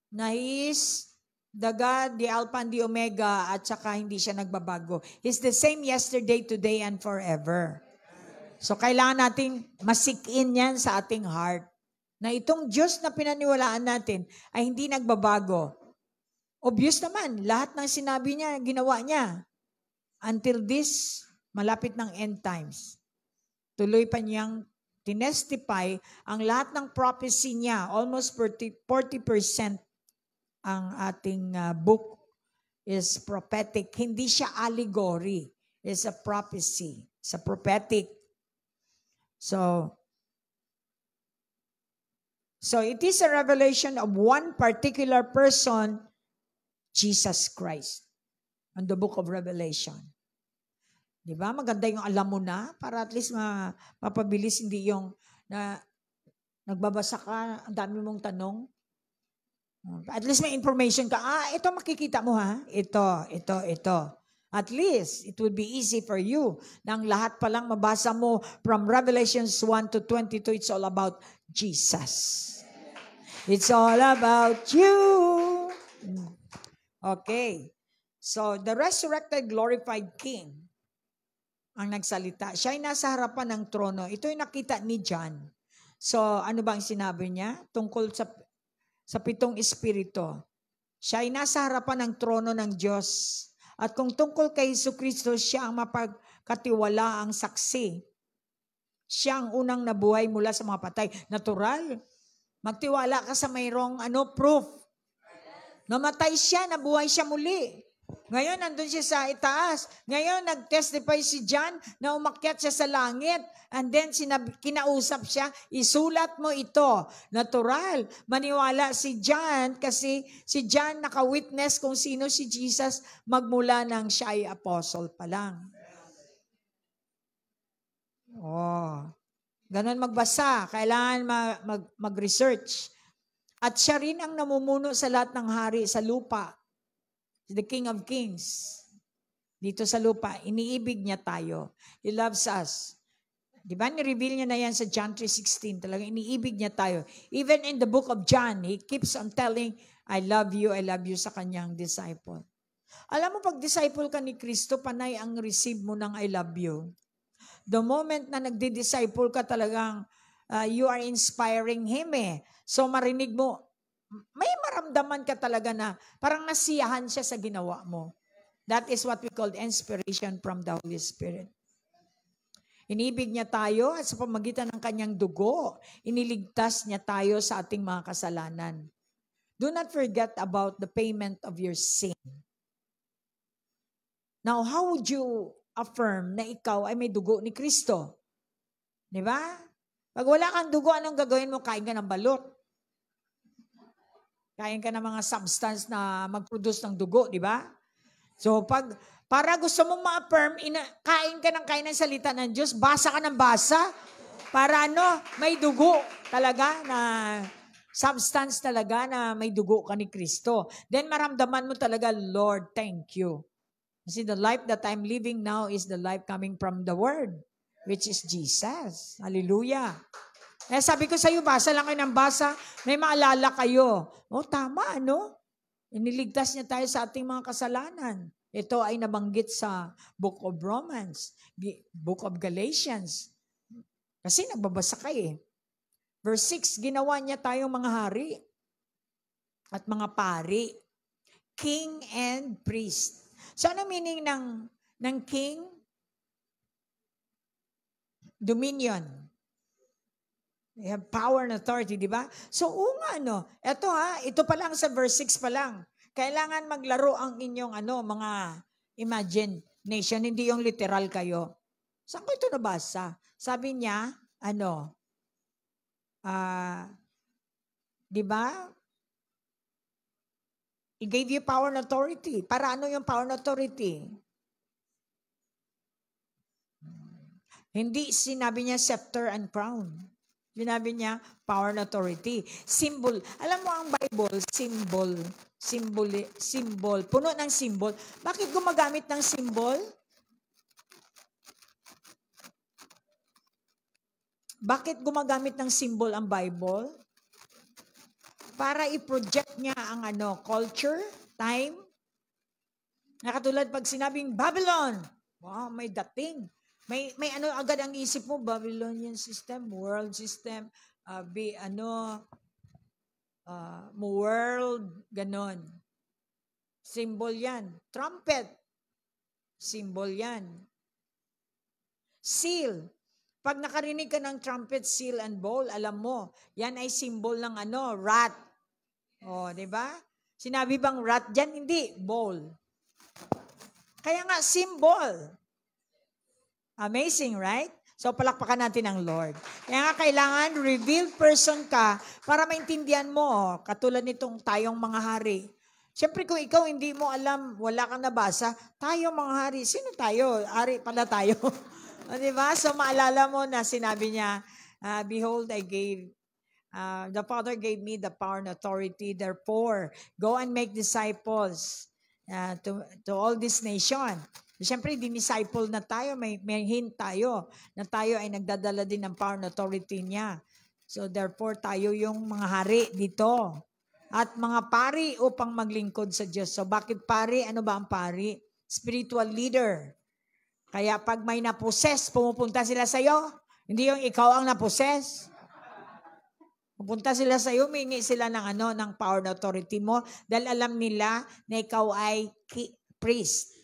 na He is the God, the Alpha and the Omega, at saka hindi siya nagbabago. He's the same yesterday, today, and forever. So, kailangan nating masik-in yan sa ating heart na itong Diyos na pinaniwalaan natin ay hindi nagbabago. Obvious naman, lahat ng sinabi niya, ginawa niya. Until this, malapit ng end times. Tuloy pa niyang tinestify ang lahat ng prophecy niya. Almost 40% ang ating book is prophetic. Hindi siya allegory. It's a prophecy. It's a prophetic. So it is a revelation of one particular person, Jesus Christ, on the book of Revelation. Di ba? Maganda yung alam mo na para at least mapabilis, hindi yung na nagbabasa ka, ang dami mong tanong. At least may information ka. Ito makikita mo ha. Ito. At least, it would be easy for you. Nang lahat palang mabasa mo from Revelations 1 to 22, it's all about Jesus. It's all about you. Okay. So, the resurrected, glorified King ang nagsalita. Siya ay nasa harapan ng trono. Ito yung nakita ni John. So, ano ba ang sinabi niya? Tungkol sa pitong espiritu. Siya ay nasa harapan ng trono ng Diyos. At kung tungkol kay Jesucristo, siya ang mapagkatiwalaang saksi. Siya ang unang nabuhay mula sa mga patay. Natural. Magtiwala ka sa mayroong proof. Namatay siya, nabuhay siya muli. Ngayon, nandun siya sa itaas. Ngayon, nag-testify si John na umakyat siya sa langit. And then, kinausap siya, isulat mo ito. Natural. Maniwala si John kasi si John naka-witness kung sino si Jesus magmula nang siya ay apostle pa lang. Ganon magbasa. Kailangan mag-research. At siya rin ang namumuno sa lahat ng hari sa lupa. The King of Kings. Dito sa lupa, iniibig niya tayo. He loves us. Di ba? Ni-reveal niya na yan sa John 3:16. Talagang iniibig niya tayo. Even in the book of John, he keeps on telling, I love you sa kanyang disciple. Alam mo, pag disciple ka ni Kristo, panay ang receive mo ng I love you. The moment na nagdi-disciple ka, talagang you are inspiring Him So marinig mo, may maramdaman ka talaga na parang nasiyahan siya sa ginawa mo. That is what we call inspiration from the Holy Spirit. Inibig niya tayo at sa pamagitan ng kanyang dugo, iniligtas niya tayo sa ating mga kasalanan. Do not forget about the payment of your sin. Now, how would you affirm na ikaw ay may dugo ni Kristo? Di ba? Pag wala kang dugo, anong gagawin mo? Kain ka ng balot. Kain ka ng mga substance na mag-produce ng dugo, di ba? So, para gusto mong ma-affirm, kain ka ng salita ng Diyos, basa ka ng basa, para may dugo talaga na substance talaga na may dugo ka ni Kristo. Then maramdaman mo talaga, Lord, thank you. Kasi the life that I'm living now is the life coming from the Word, which is Jesus. Hallelujah. Sabi ko sa iyo, basa lang kayo ng basa, may maalala kayo. Tama, Iniligtas niya tayo sa ating mga kasalanan. Ito ay nabanggit sa Book of Romans, Book of Galatians. Kasi nagbabasa kayo. Verse 6, ginawa niya tayong mga hari at mga pari, king and priest. So ano meaning ng king? Dominion. They have power and authority, di ba? So, ito pa lang sa verse 6 pa lang. Kailangan maglaro ang inyong mga imagination, hindi yung literal kayo. Saan ko ito nabasa? Sabi niya, di ba? He gave you power and authority. Para ano yung power and authority? Hindi sinabi niya scepter and crown. Sinabi niya power and authority. Symbol. Alam mo ang Bible, symbol. Symbol. Puno ng symbol. Bakit gumagamit ng symbol? Bakit gumagamit ng symbol ang Bible? Para i-project niya ang culture, time. Nakatulad pag sinabing Babylon, wow, may dating. May agad ang isip mo, Babylonian system, world system, world, ganon. Symbol yan. Trumpet, symbol yan. Seal. Pag nakarinig ka ng trumpet, seal, and bowl, alam mo, yan ay symbol ng rat. O, di ba? Sinabi bang rat dyan? Hindi, bowl. Kaya nga, symbol. Amazing, right? So, palakpakan natin ang Lord. Kaya nga, kailangan revealed person ka para maintindihan mo. Katulad nitong tayong mga hari. Siyempre, kung ikaw hindi mo alam, wala kang nabasa, tayo mga hari. Sino tayo? Hari pala tayo. O, diba? So, maalala mo na sinabi niya, behold, the Father gave me the power and authority. Therefore, go and make disciples to all this nation. Siyempre, disciple na tayo, may hint tayo na tayo ay nagdadala din ng power and authority niya. So, therefore, tayo yung mga hari dito. At mga pari upang maglingkod sa Diyos. So, bakit pari? Ano ba ang pari? Spiritual leader. Kaya pag may naposes, pumupunta sila sa'yo. Hindi yung ikaw ang naposes. Pupunta sila sa'yo, humingi sila ng power and authority mo dahil alam nila na ikaw ay priest.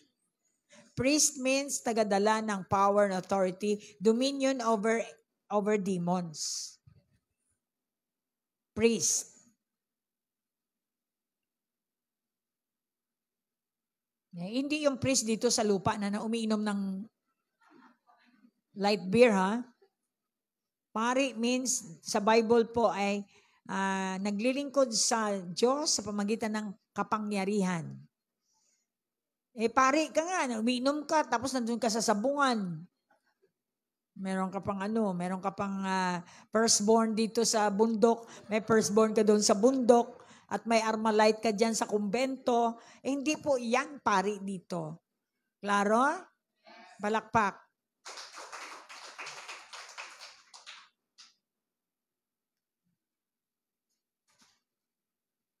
Priest means tagadala ng power and authority, dominion over demons. Priest. Hindi yung priest dito sa lupa na umiinom ng light beer, ha? Pari means sa Bible po ay naglilingkod sa Diyos sa pamagitan ng kapangyarihan. Pari ka nga, umiinom ka, tapos nandun ka sa sabungan. Meron ka pang firstborn dito sa bundok, may firstborn ka doon sa bundok, at may Armalite ka dyan sa kumbento. Hindi po yan pari dito. Klaro? Balakpak.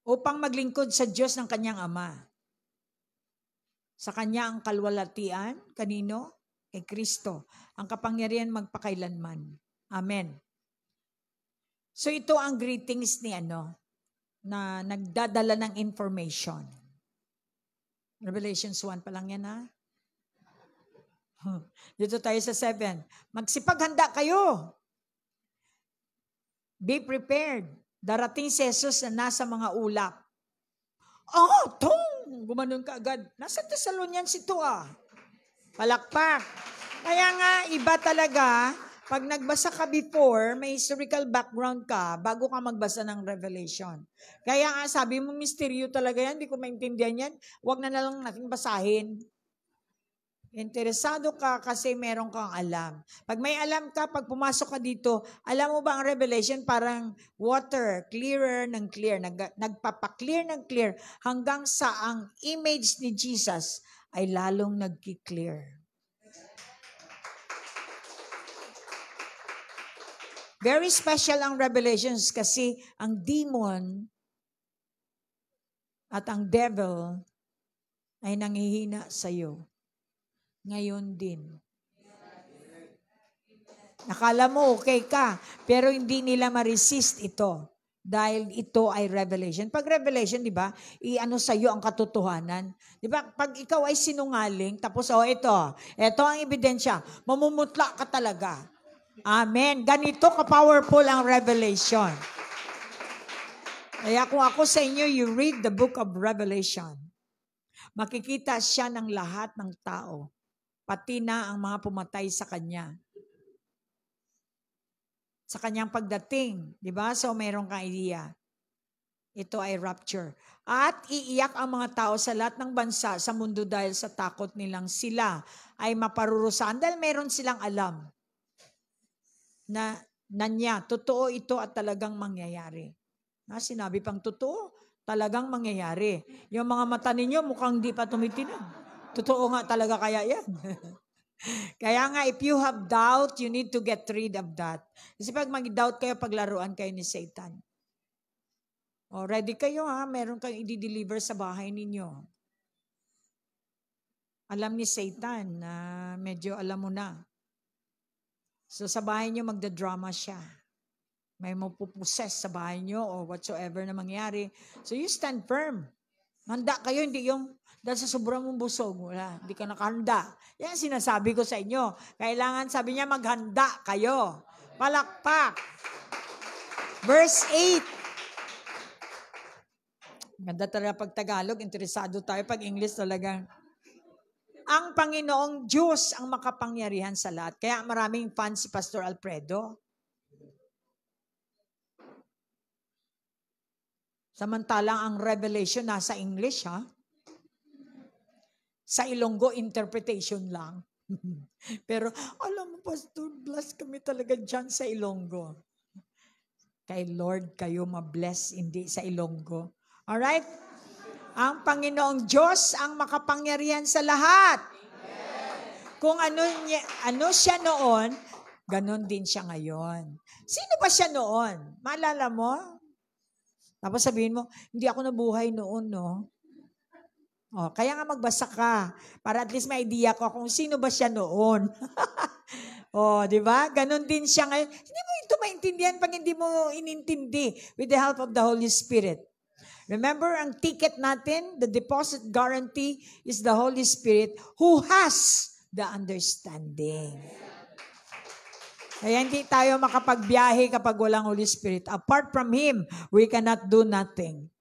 Upang maglingkod sa Diyos ng kanyang Ama. Sa kanya ang kalwalatian, kanino? Kay Kristo. Ang kapangyarihan magpakailanman. Amen. So ito ang greetings ni na nagdadala ng information. Revelations 1 pa lang yan, ha? Dito tayo sa 7. Magsipaghanda kayo. Be prepared. Darating si Jesus na nasa mga ulap. Gumanon ka agad. Nasa Thessalonians ito, Palakpak. Kaya nga, iba talaga, pag nagbasa ka before, may historical background ka bago ka magbasa ng Revelation. Kaya nga, sabi mo, misteryo talaga yan, hindi ko maintindihan yan, huwag na lang natin basahin. Interesado ka kasi meron kang alam. Pag may alam ka, pag pumasok ka dito, alam mo ba ang Revelation parang water, clearer ng clear, nagpapaklear ng clear hanggang sa ang image ni Jesus ay lalong nagki-clear. Very special ang Revelations kasi ang demon at ang devil ay nanghihina sa iyo. Ngayon din. Nakala mo okay ka, pero hindi nila ma-resist ito dahil ito ay revelation. Pag revelation, di ba, sa iyo ang katotohanan. Di ba, pag ikaw ay sinungaling, tapos ito ang ebidensya, mamumutla ka talaga. Amen. Ganito ka-powerful ang revelation. Kaya kung ako sa inyo, you read the book of Revelation, makikita siya ng lahat ng tao. Pati na ang mga pumatay sa kanya. Sa kanyang pagdating. Di ba? So, mayroong kang idea. Ito ay rapture. At iiyak ang mga tao sa lahat ng bansa sa mundo dahil sa takot nilang sila ay maparurusahan. Dahil meron silang alam. na niya. Totoo ito at talagang mangyayari. Sinabi pang totoo, talagang mangyayari. Yung mga mata ninyo mukhang di pa tumitinag. Totoo nga talaga kaya yan. Kaya nga, if you have doubt, you need to get rid of that. Kasi pag mag-doubt kayo, paglaruan kayo ni Satan. O, ready kayo ha? Meron kayong i-deliver sa bahay ninyo. Alam ni Satan na medyo alam mo na. So sa bahay nyo, magda-drama siya. May mapuposes sa bahay nyo or whatsoever na mangyari. So you stand firm. Handa kayo, hindi yung dahil sa sobrang mong busog, wala, hindi ka nakahanda. Yan sinasabi ko sa inyo. Kailangan, sabi niya, maghanda kayo. Palakpak. Verse 8. Ganda talaga pag Tagalog, interesado tayo. Pag English talaga. Ang Panginoong Diyos ang makapangyarihan sa lahat. Kaya maraming fans si Pastor Alfredo. Samantalang ang revelation nasa English, ha? Sa Ilonggo, interpretation lang. Pero, alam mo, Pastor, bless kami talaga dyan sa Ilonggo. Kay Lord kayo mabless, hindi sa Ilonggo. Alright? Ang Panginoong Diyos ang makapangyarihan sa lahat. Kung ano siya noon, ganon din siya ngayon. Sino ba siya noon? Maalala mo? Tapos sabihin mo, hindi ako nabuhay noon, no? O, kaya nga magbasa ka para at least may idea ko kung sino ba siya noon. O, di ba? Ganon din siya ngayon. Hindi mo ito maintindihan pag hindi mo inintindi with the help of the Holy Spirit. Remember, ang ticket natin, the deposit guarantee is the Holy Spirit who has the understanding. Kaya hindi tayo makapagbiyahe kapag walang Holy Spirit. Apart from Him, we cannot do nothing.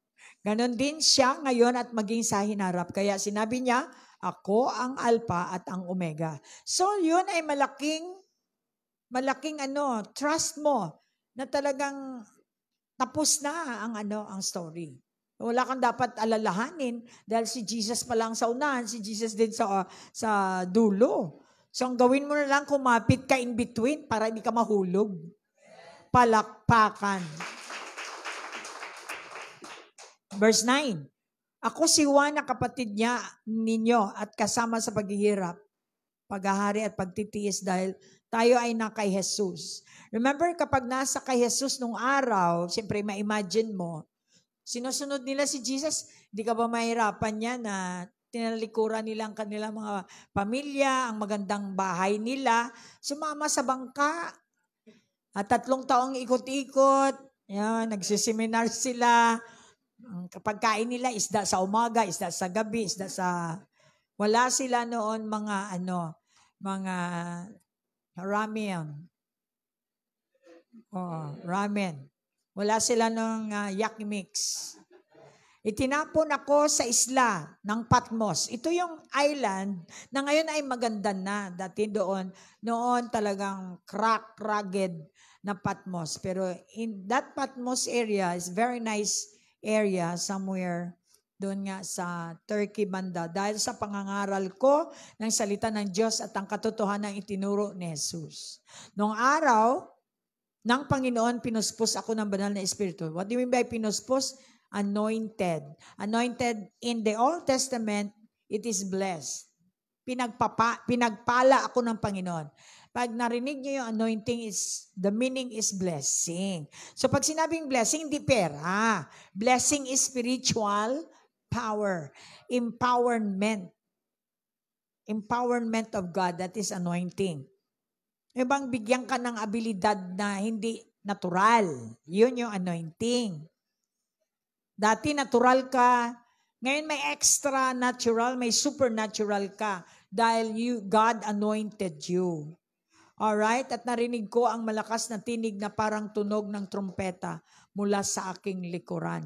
Ganon din siya ngayon at maging sa hinarap. Kaya sinabi niya, ako ang Alpha at ang Omega. So yun ay malaking trust mo na talagang tapos na ang story. Wala kang dapat alalahanin dahil si Jesus pa lang sa unahan, si Jesus din sa dulo. So ang gawin mo na lang, kumapit ka in between para hindi ka mahulog. Palakpakan. Verse 9. Ako si Juan na kapatid ninyo at kasama sa paghihirap, paghahari at pagtitiis dahil tayo ay na kay Jesus. Remember, kapag nasa kay Jesus nung araw, siyempre ma-imagine mo, sinusunod nila si Jesus, di ka ba mahirapan niya na tinalikuran nila ang kanilang mga pamilya, ang magandang bahay nila, sumama sa bangka, at 3 taong ikot-ikot, yan, nagsiseminar sila, ang kapagkain nila, isda sa umaga, isda sa gabi, wala sila noon mga ramen. Ramen. Wala sila ng yak mix. Itinapon ako sa isla ng Patmos. Ito yung island na ngayon ay maganda na. Dati noon talagang rugged na Patmos. Pero in that Patmos area is very nice area somewhere doon nga sa Turkey banda. Dahil sa pangangaral ko ng salita ng Diyos at ang katotohanan ng itinuro ni Jesus. Noong araw ng Panginoon, pinuspos ako ng banal na Espiritu. What do you mean by pinuspos? Anointed. Anointed in the Old Testament, it is blessed. Pinagpala ako ng Panginoon. Pag narinig niyo yung anointing, the meaning is blessing. So pag sinabing blessing, hindi pera. Blessing is spiritual power. Empowerment. Empowerment of God, that is anointing. Ibang bigyan ka ng abilidad na hindi natural. Yun yung anointing. Dati natural ka, ngayon may extra natural, may supernatural ka dahil God anointed you. Alright? At narinig ko ang malakas na tinig na parang tunog ng trumpeta mula sa aking likuran.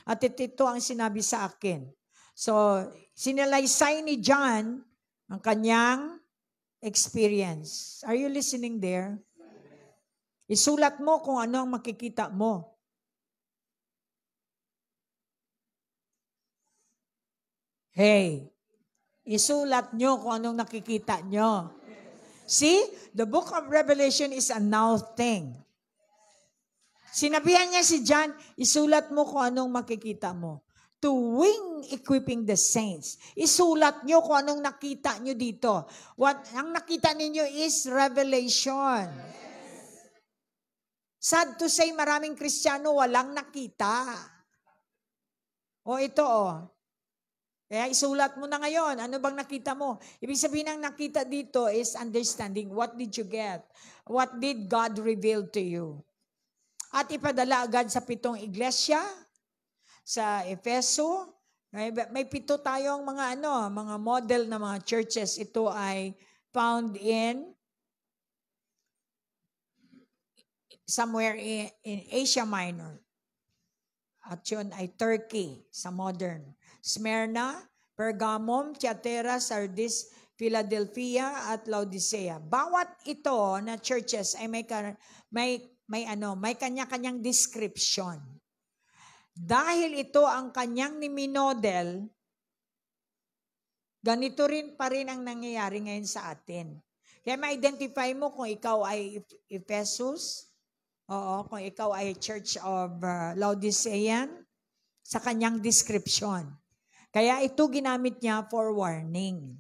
At ito ang sinabi sa akin. So, sinalaysay ni John ang kanyang experience. Are you listening there? Isulat mo kung ano ang makikita mo. Hey, isulat nyo kung anong nakikita nyo. See, the book of Revelation is a now thing. Sinabihan niya si John, isulat mo kung anong makikita mo. To wing equipping the saints. Isulat nyo kung anong nakita nyo dito. Ang nakita ninyo is revelation. Sad to say, maraming Kristiyano walang nakita. O ito Kaya isulat mo na ngayon. Ano bang nakita mo? Ibig sabihin ng nakita dito is understanding. What did you get? What did God reveal to you? At ipadala agad sa 7 iglesia, sa Efeso. May 7 tayong mga model na mga churches. Ito ay found in somewhere in Asia Minor. At yun ay Turkey sa modern. Smyrna, Pergamum, Thyatira, Sardis, Philadelphia at Laodicea. Bawat ito na churches ay may kanya-kanyang description. Dahil ito ang kanyang niminodel, ganito rin pa rin ang nangyayari ngayon sa atin. Kaya ma-identify mo kung ikaw ay Ephesus, kung ikaw ay Church of Laodicean, sa kanyang description. Kaya ito ginamit niya for warning.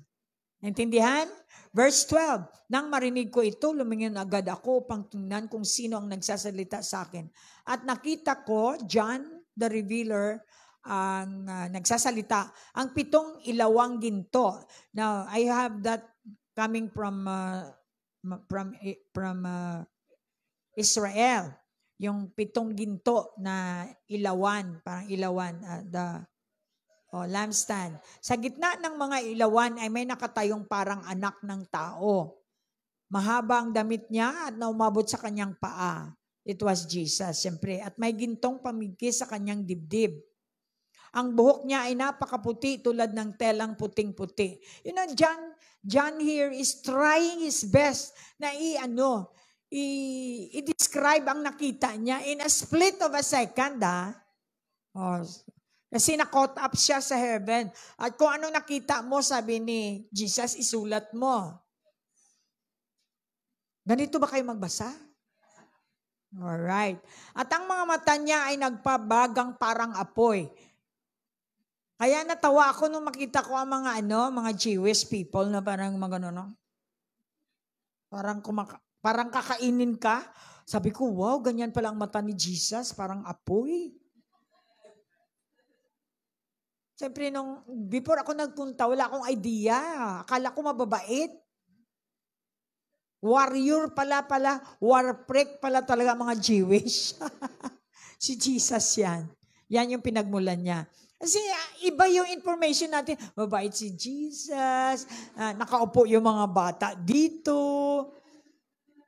Naintindihan? Verse 12, nang marinig ko ito, lumingin agad ako upang tingnan kung sino ang nagsasalita sa akin. At nakita ko, John, the revealer, ang nagsasalita, ang 7 ilawang ginto. Now, I have that coming from Israel. Yung 7 ginto na ilawan, parang ilawan, lampstand. Sa gitna ng mga ilawan ay may nakatayong parang anak ng tao. Mahaba ang damit niya at naumabot sa kanyang paa. It was Jesus, siyempre. At may gintong pamigkis sa kanyang dibdib. Ang buhok niya ay napakaputi tulad ng telang puting-puti. You know, John here is trying his best na i-describe ang nakita niya in a split of a second, Kasi na-caught up siya sa heaven. At kung ano nakita mo, sabi ni Jesus, isulat mo. Ganito ba kayo magbasa? Alright. At ang mga mata niya ay nagpabagang parang apoy. Kaya natawa ako nung makita ko ang mga Jewish people na parang parang kakainin ka. Sabi ko, wow, ganyan pala ang mata ni Jesus, parang apoy. Siyempre, before ako nagpunta, wala akong idea. Akala ko mababait. Warrior pala, warprek pala talaga mga Jewish. Si Jesus yan. Yan yung pinagmulan niya. Kasi iba yung information natin. Mabait si Jesus. Nakaupo yung mga bata dito.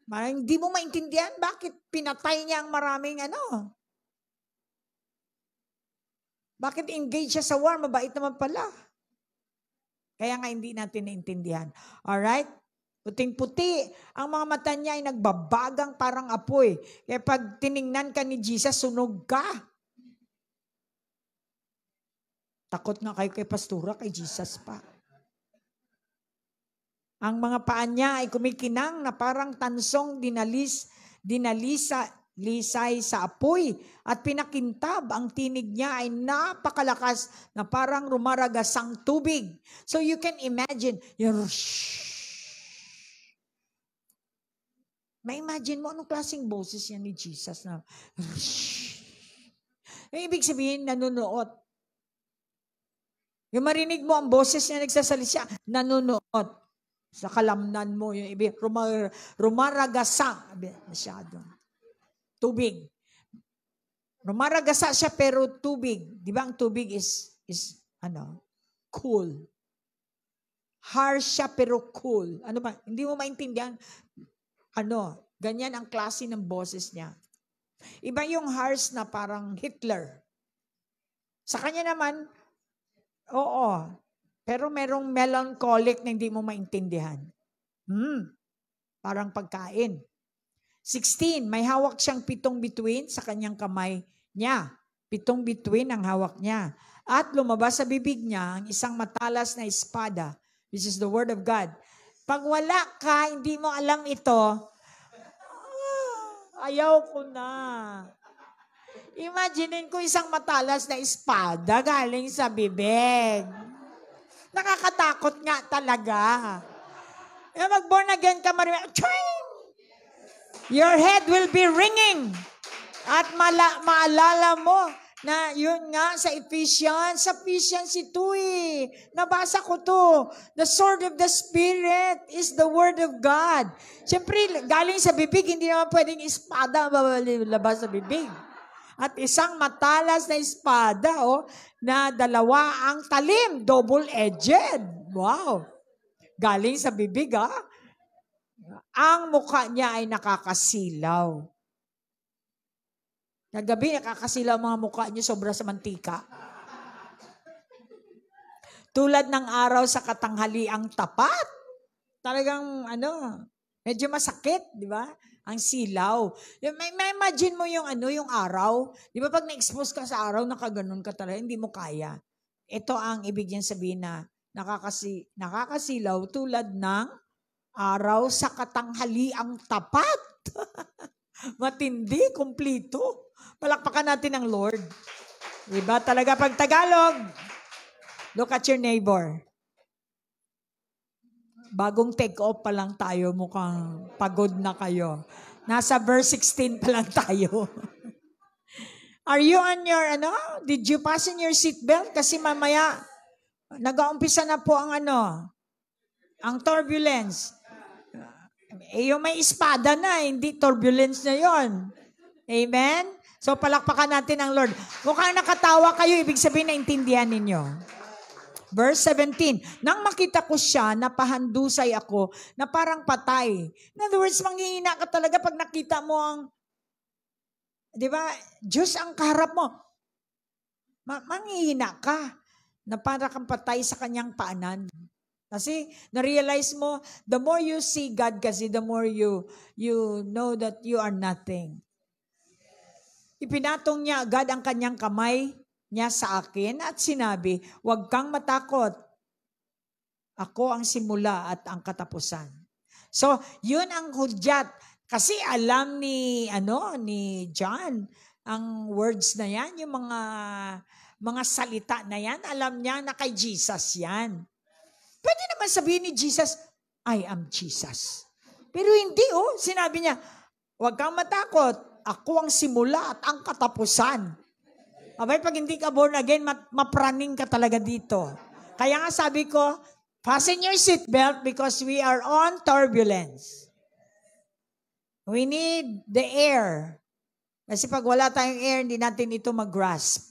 Hindi mo maintindihan bakit pinatay niya ang maraming Bakit engage siya sa war? Mabait naman pala. Kaya nga hindi natin naintindihan. Alright? Puting-puti. Ang mga mata niya ay nagbabagang parang apoy. Kaya pag tiningnan ka ni Jesus, sunog ka. Takot nga kayo kay pastura, kay Jesus pa. Ang mga paa niya ay kumikinang na parang tansong dinalisay sa apoy at pinakintab. Ang tinig niya ay napakalakas na parang rumaragasang tubig. So you can imagine, ma-imagine mo anong klaseng boses yan ni Jesus na yung ibig sabihin, nanunuot. Yung marinig mo ang boses niya nagsasalita, nanunuot. Sa kalamnan mo, yung ibig, rumaragasa. Masyado. Tubig. Rumaragasa siya pero tubig. Di ba ang tubig is cool. Harsh siya pero cool. Ano ba? Hindi mo maintindihan. Ganyan ang klase ng boses niya. Iba yung harsh na parang Hitler. Sa kanya naman, oo. Pero merong melancholic na hindi mo maintindihan. Parang pagkain. 16, may hawak siyang 7 bituin sa kanyang kamay niya. 7 bituin ang hawak niya. At lumabas sa bibig niya ang isang matalas na espada, which is the word of God. Pag wala ka, hindi mo alam ito, ayaw ko na. Imaginin ko isang matalas na espada galing sa bibig. Nakakatakot nga talaga. Mag-born again ka, your head will be ringing. At maalala mo na yun nga sa Ephesians 2 eh. Nabasa ko to. The sword of the Spirit is the word of God. Siyempre, galing sa bibig, hindi naman pwedeng espada labas sa bibig. At isang matalas na espada, na dalawa ang talim, double-edged. Wow! Galing sa bibig, Ang mukha niya ay nakakasilaw. Nagabi, nakakasilaw mga mukha niyo, sobra sa mantika. Tulad ng araw sa katanghaliang tapat. Talagang, medyo masakit, di ba? Ang silaw. May imagine mo yung araw. Di ba pag na-expose ka sa araw, nakaganon ka talaga, hindi mo kaya. Ito ang ibig niyan sabihin na nakakasilaw tulad ng araw sa katanghaliang tapat. Matindi, kumplito. Palakpakan natin ang Lord. Diba talaga pag Tagalog? Look at your neighbor. Bagong take off pa lang tayo, mukhang pagod na kayo. Nasa verse 16 pa lang tayo. Are you on your, did you fasten your seatbelt? Kasi mamaya, nag-aumpisa na po ang ang turbulence. Yung may espada na, hindi turbulence na yon. Amen? So, palakpakan natin ang Lord. Mukhang nakatawa kayo, ibig sabihin na intindihan ninyo. Verse 17, nang makita ko siya, napahandusay ako na parang patay. In other words, manghihina ka talaga pag nakita mo ang, di ba, Diyos ang kaharap mo. Manghihina ka na parang kang patay sa kanyang paanan. Kasi na-realize mo, the more you see God kasi, the more you know that you are nothing. Ipinatong niya agad ang kanyang kamay niya sa akin at sinabi, huwag kang matakot. Ako ang simula at ang katapusan. So, yun ang hudyat. Kasi alam ni John, ang words na yan, yung mga salita na yan, alam niya na kay Jesus yan. Pwede naman sabihin ni Jesus, I am Jesus. Pero hindi, sinabi niya, huwag kang matakot. Ako ang simula at ang katapusan. Abay, pag hindi ka born again, mapraning ka talaga dito. Kaya nga sabi ko, fasten your seatbelt because we are on turbulence. We need the air. Kasi pag wala tayong air, hindi natin ito mag-grasp.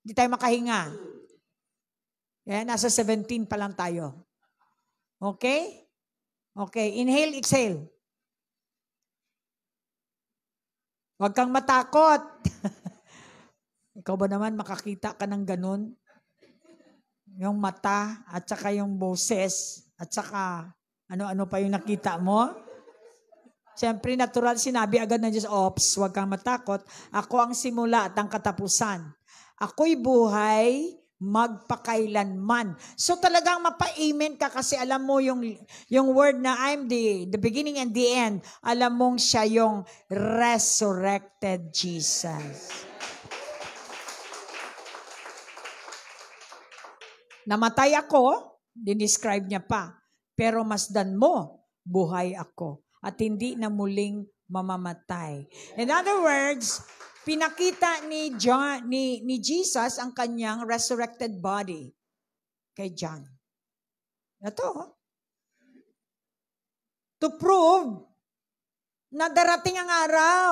Hindi tayo makahinga. Kaya nasa 17 pa lang tayo. Okay? Okay. Inhale, exhale. Huwag kang matakot. Ikaw ba naman makakita ka ng ganun? Yung mata at saka yung boses at saka ano-ano pa yung nakita mo? Siyempre, natural sinabi agad ng Diyos, ops, huwag kang matakot. Ako ang simula at ang katapusan. Ako'y buhay magpakailanman. So talagang mapa-amen ka kasi alam mo yung word na I'm the beginning and the end. Alam mong siya yung resurrected Jesus. Namatay ako, dinescribe niya pa, pero masdan mo, buhay ako at hindi na muling mamamatay. In other words, pinakita ni Jesus ang kanyang resurrected body kay John. Ito. To prove na darating ang araw.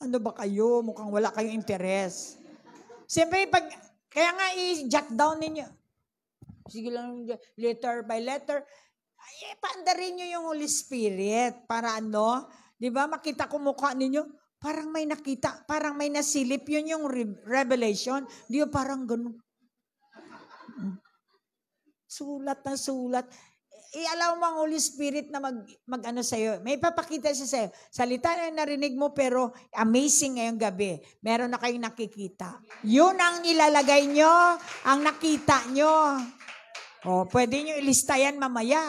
Ano ba kayo? Mukhang wala kayong interes. Siyempre, kaya nga i-jot down ninyo. Sige lang, letter by letter. Ay, paandarin nyo yung Holy Spirit para di ba, makita ko mukha ninyo. Parang may nakita, parang may nasilip. Yun yung revelation. Di ba parang ganun. Sulat na sulat. I-allow mo ang Holy Spirit na mag-ano sa'yo. May papakita siya sa'yo. Salita na narinig mo pero amazing ngayong gabi. Meron na kayong nakikita. Yun ang ilalagay nyo, ang nakita nyo. O, pwede nyo ilista yan mamaya.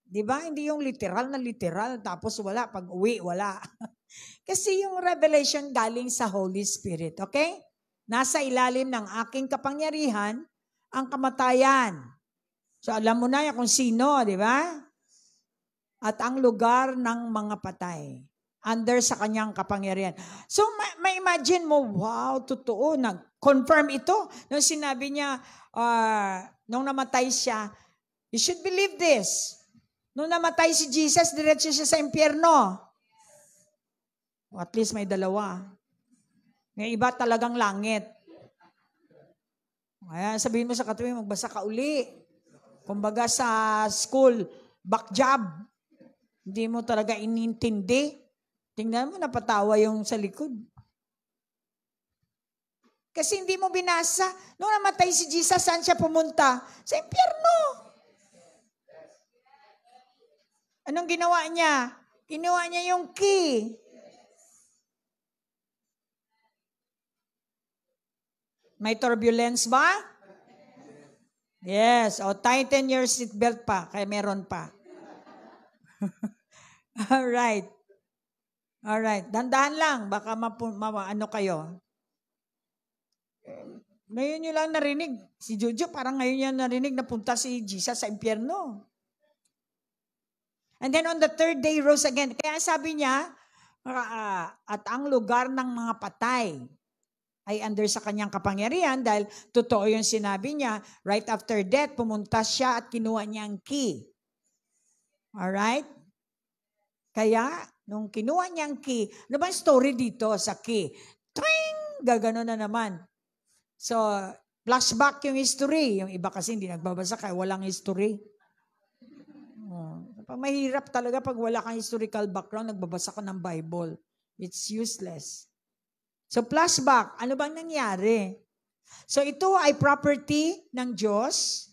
Di ba? Hindi yung literal na literal, tapos wala. Pag uwi, wala. Kasi yung revelation galing sa Holy Spirit. Okay? Nasa ilalim ng aking kapangyarihan ang kamatayan. So alam mo na kung sino, di ba? At ang lugar ng mga patay. Under sa kanyang kapangyarihan. So may imagine mo, wow, totoo. Nag-confirm ito. Nung sinabi niya, nung namatay siya, you should believe this. Nung namatay si Jesus, diretso siya sa impyerno. At least may dalawa. May iba talagang langit. Kaya sabihin mo sa katabi, magbasa ka uli. Kumbaga sa school, back job. Hindi mo talaga inintindi. Tingnan mo, napatawa yung sa likod. Kasi hindi mo binasa. Nung namatay si Jesus, saan siya pumunta? Sa impyerno. Anong ginawa niya? Ginawa niya yung key. May turbulence ba? Yes. O, tighten your seatbelt pa. Kaya meron pa. Alright. Alright. Dandahan lang. Baka ano kayo. Ngayon nyo lang narinig. Si Jojo, parang ngayon niya narinig na punta si Jesus sa impyerno. And then on the third day, rose again. Kaya sabi niya, at ang lugar ng mga patay ay under sa kanyang kapangyarihan dahil totoo yung sinabi niya, right after death, pumunta siya at kinuha niya ang key. Alright? Kaya, nung kinuha niya ang key, ano ba yung story dito sa key? Twing! Gagano na naman. So, flashback yung history. Yung iba kasi hindi nagbabasa kaya walang history. Mahirap talaga pag wala kang historical background, nagbabasa ka ng Bible. It's useless. So, flashback, ano bang nangyari? So, ito ay property ng Diyos,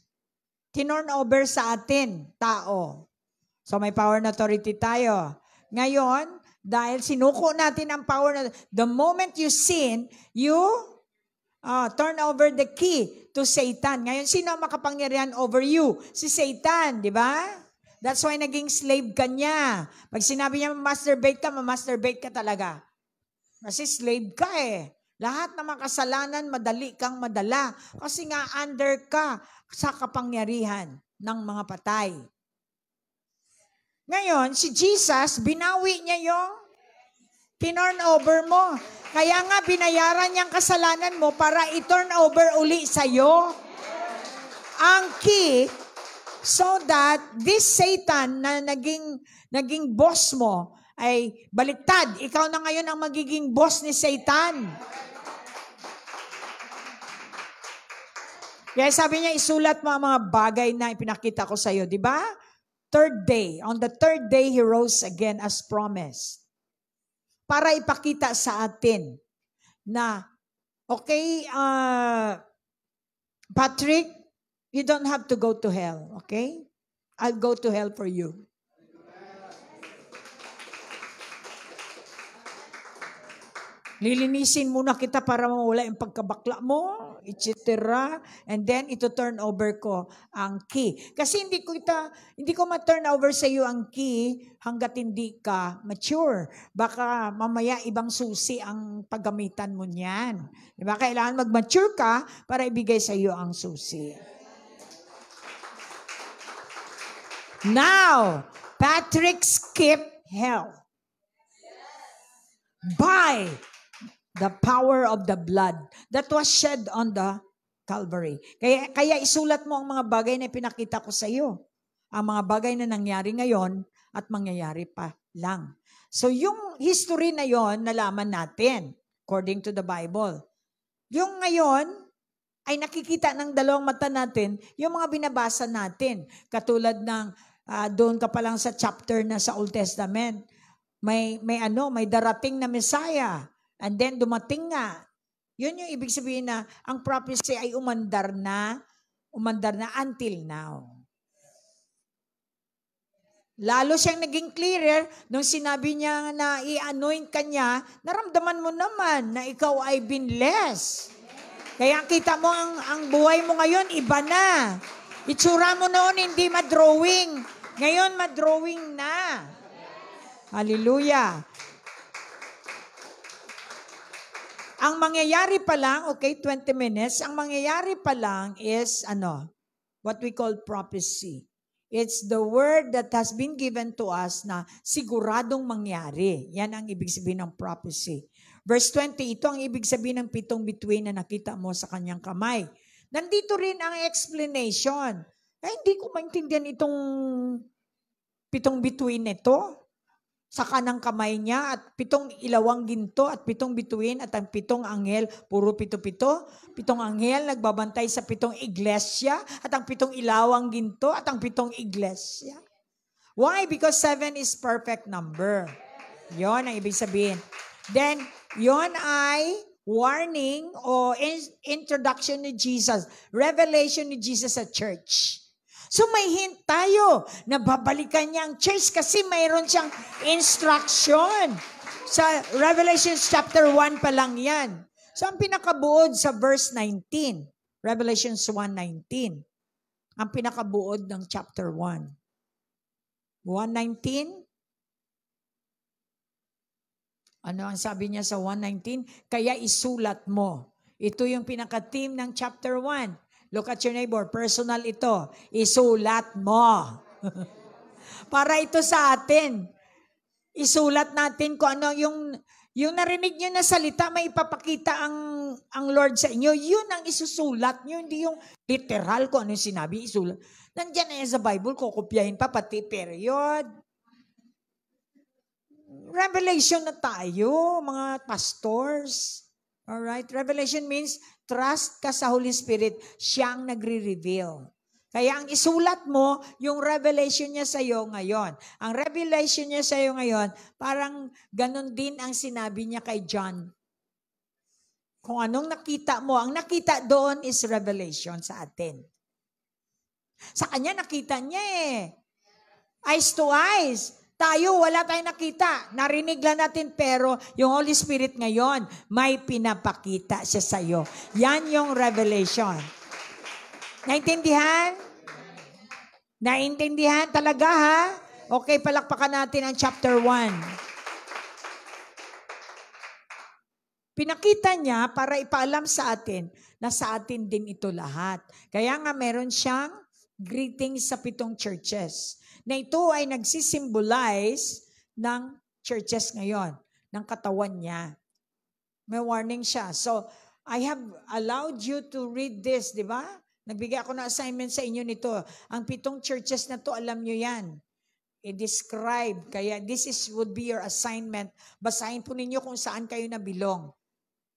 tinorn over sa atin, tao. So, may power and authority tayo. Ngayon, dahil sinuko natin ang power, the moment you sin, you turn over the key to Satan. Ngayon, sino ang makapangyarihan over you? Si Satan, di ba? That's why naging slave ka niya. Pag sinabi niya ma-masturbate ka talaga. Kasi slave ka eh. Lahat ng makasalanan, madali kang madala. Kasi nga under ka sa kapangyarihan ng mga patay. Ngayon, si Jesus, binawi niya yung tinorn over mo. Kaya nga, binayaran niyang kasalanan mo para i-turn over uli sa'yo. Ang key, so that this Satan na naging boss mo ay baliktad. Ikaw na ngayon ang magiging boss ni Satan. Kaya sabi niya, isulat mo ang mga bagay na ipinakita ko sa iyo. Di ba? Third day. On the third day, He rose again as promised. Para ipakita sa atin na, okay, Patrick, you don't have to go to hell, okay? I'll go to hell for you. Lilinisin muna kita para mawala yung pagkabakla mo, etc. And then, ito turn over ko ang key. Kasi hindi ko ma-turn over sa iyo ang key hanggat hindi ka mature. Baka mamaya ibang susi ang paggamitan mo niyan. Diba? Kailangan mag-mature ka para ibigay sa iyo ang susi. Now, Patrick skipped hell by the power of the blood that was shed on the Calvary. Kaya isulat mo ang mga bagay na pinakita ko sa iyo. Ang mga bagay na nangyari ngayon at mangyayari pa lang. So yung history na yon nalaman natin according to the Bible. Yung ngayon ay nakikita ng dalawang mata natin yung mga binabasa natin. Katulad ng doon ka pa lang sa chapter na sa Old Testament. May darating na Messiah. And then dumating nga. Yun yung ibig sabihin na ang prophecy ay umandar na until now. Lalo siyang naging clearer nung sinabi niya na i-anoint ka niya, naramdaman mo naman na ikaw ay binless. Kaya kita mo ang buhay mo ngayon, iba na. Itsura mo noon hindi ma-drawing. Ngayon, madrawing na. Hallelujah. Ang mangyayari pa lang, okay, 20 minutes, ang mangyayari pa lang is, what we call prophecy. It's the word that has been given to us na siguradong mangyari. Yan ang ibig sabihin ng prophecy. Verse 20, ito ang ibig sabihin ng 7 bituin na nakita mo sa kanyang kamay. Nandito rin ang explanation. Hindi ko maintindihan itong 7 bituin nito. Sa kanang kamay niya at 7 ilawang ginto at 7 bituin at ang 7 anghel, puro 7. 7 anghel nagbabantay sa 7 iglesia at ang 7 ilawang ginto at ang 7 iglesia. Why? Because 7 is perfect number. Yon ang ibig sabihin. Then, yon ay warning o introduction ni Jesus, revelation ni Jesus sa church. So may hint tayo na babalikan niya ang church kasi mayroon siyang instruction. Sa Revelation chapter 1 pa lang yan. So ang pinakabuod sa verse 19, Revelation 1:19, ang pinakabuod ng chapter 1. 1:19, ano ang sabi niya sa 1:19? Kaya isulat mo. Ito yung pinaka-theme ng chapter 1. Look at your neighbor. Personal ito. Isulat mo. Para ito sa atin. Isulat natin kung ano yung narinig nyo na salita, may ipapakita ang Lord sa inyo. Yun ang isusulat nyo. Hindi yung literal kung ano yung sinabi. Isulat. Nandiyan na yan sa Bible. Kukopyahin pa pati period. Revelation na tayo, mga pastors. Alright? Revelation means trust ka sa Holy Spirit. Siyang nagre-reveal. Kaya ang isulat mo, yung revelation niya sa iyo ngayon. Ang revelation niya sa iyo ngayon, parang ganun din ang sinabi niya kay John. Kung anong nakita mo, ang nakita doon is revelation sa atin. Sa kanya nakita niya eyes to eyes. Tayo, wala tayong nakita. Narinig lang natin, pero yung Holy Spirit ngayon, may pinapakita siya sa iyo. Yan yung revelation. Naintindihan? Naintindihan talaga, ha? Okay, palakpakan natin ang chapter 1. Pinakita niya para ipaalam sa atin na sa atin din ito lahat. Kaya nga meron siyang greetings sa 7 churches. Na ito ay nagsisimbolize ng churches ngayon, ng katawan niya. May warning siya. So, I have allowed you to read this, di ba? Nagbigay ako ng assignment sa inyo nito. Ang 7 churches na to, alam nyo yan. I-describe. Kaya would be your assignment. Basahin po ninyo kung saan kayo nabilong.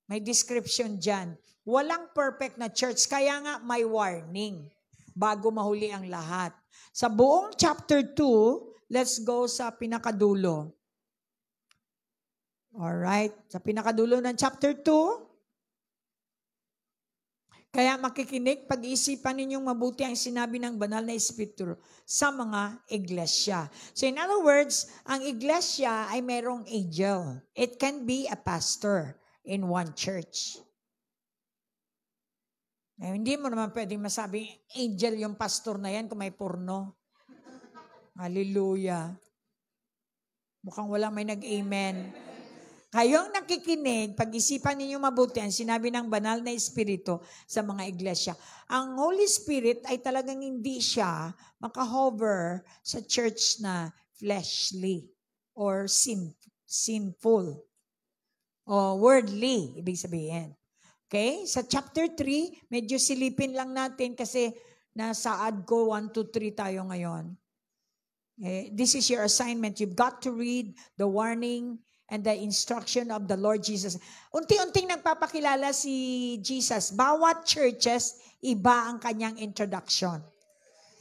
May description dyan. Walang perfect na church, kaya nga may warning bago mahuli ang lahat. Sa buong chapter 2, let's go sa pinakadulo. Alright, sa pinakadulo ng chapter 2, kaya makikinig, pag-iisipan ninyong mabuti ang sinabi ng banal na Espiritu sa mga iglesia. So in other words, ang iglesia ay merong angel. It can be a pastor in one church. Hindi mo naman pwedeng masabing angel yung pastor na yan kung may porno. Hallelujah. Mukhang wala may nag-amen. Kayong nakikinig, pag-isipan ninyo mabuti ang sinabi ng banal na Espiritu sa mga iglesia. Ang Holy Spirit ay talagang hindi siya makahover sa church na fleshly or sinful o worldly, ibig sabihin. Okay? Sa chapter 3, medyo silipin lang natin kasi nasa ADCO 1, 2, 3 tayo ngayon. Okay? This is your assignment. You've got to read the warning and the instruction of the Lord Jesus. Unti-unting nagpapakilala si Jesus. Bawat churches, iba ang kanyang introduction.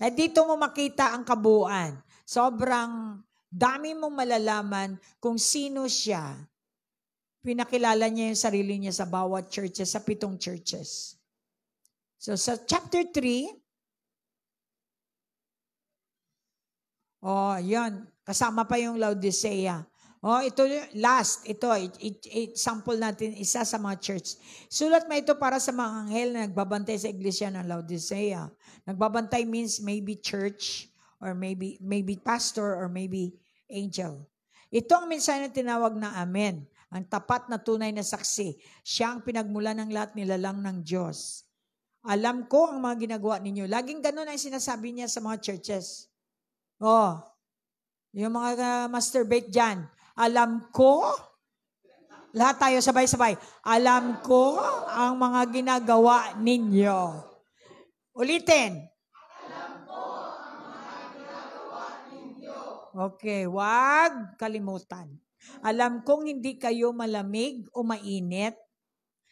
At dito mo makita ang kabuuan. Sobrang dami mong malalaman kung sino siya. Pinakilala niya yung sarili niya sa bawat churches, sa 7 churches. So sa chapter 3, yan. Kasama pa yung Laodicea. Ito last. Ito, sample natin isa sa mga church. Sulat mo ito para sa mga anghel na nagbabantay sa iglesia ng Laodicea. Nagbabantay means maybe church or maybe pastor, or maybe angel. Ito ang mensahe na tinawag na amen. Ang tapat na tunay na saksi. Siya ang pinagmula ng lahat, nilalang ng Diyos. Alam ko ang mga ginagawa ninyo. Laging ganun ang sinasabi niya sa mga churches. Oh, yung mga masturbate dyan. Alam ko, lahat tayo sabay-sabay. Alam ko ang mga ginagawa ninyo. Ulitin. Alam ko ang mga ginagawa ninyo. Okay, wag kalimutan. Alam kong hindi kayo malamig o mainit.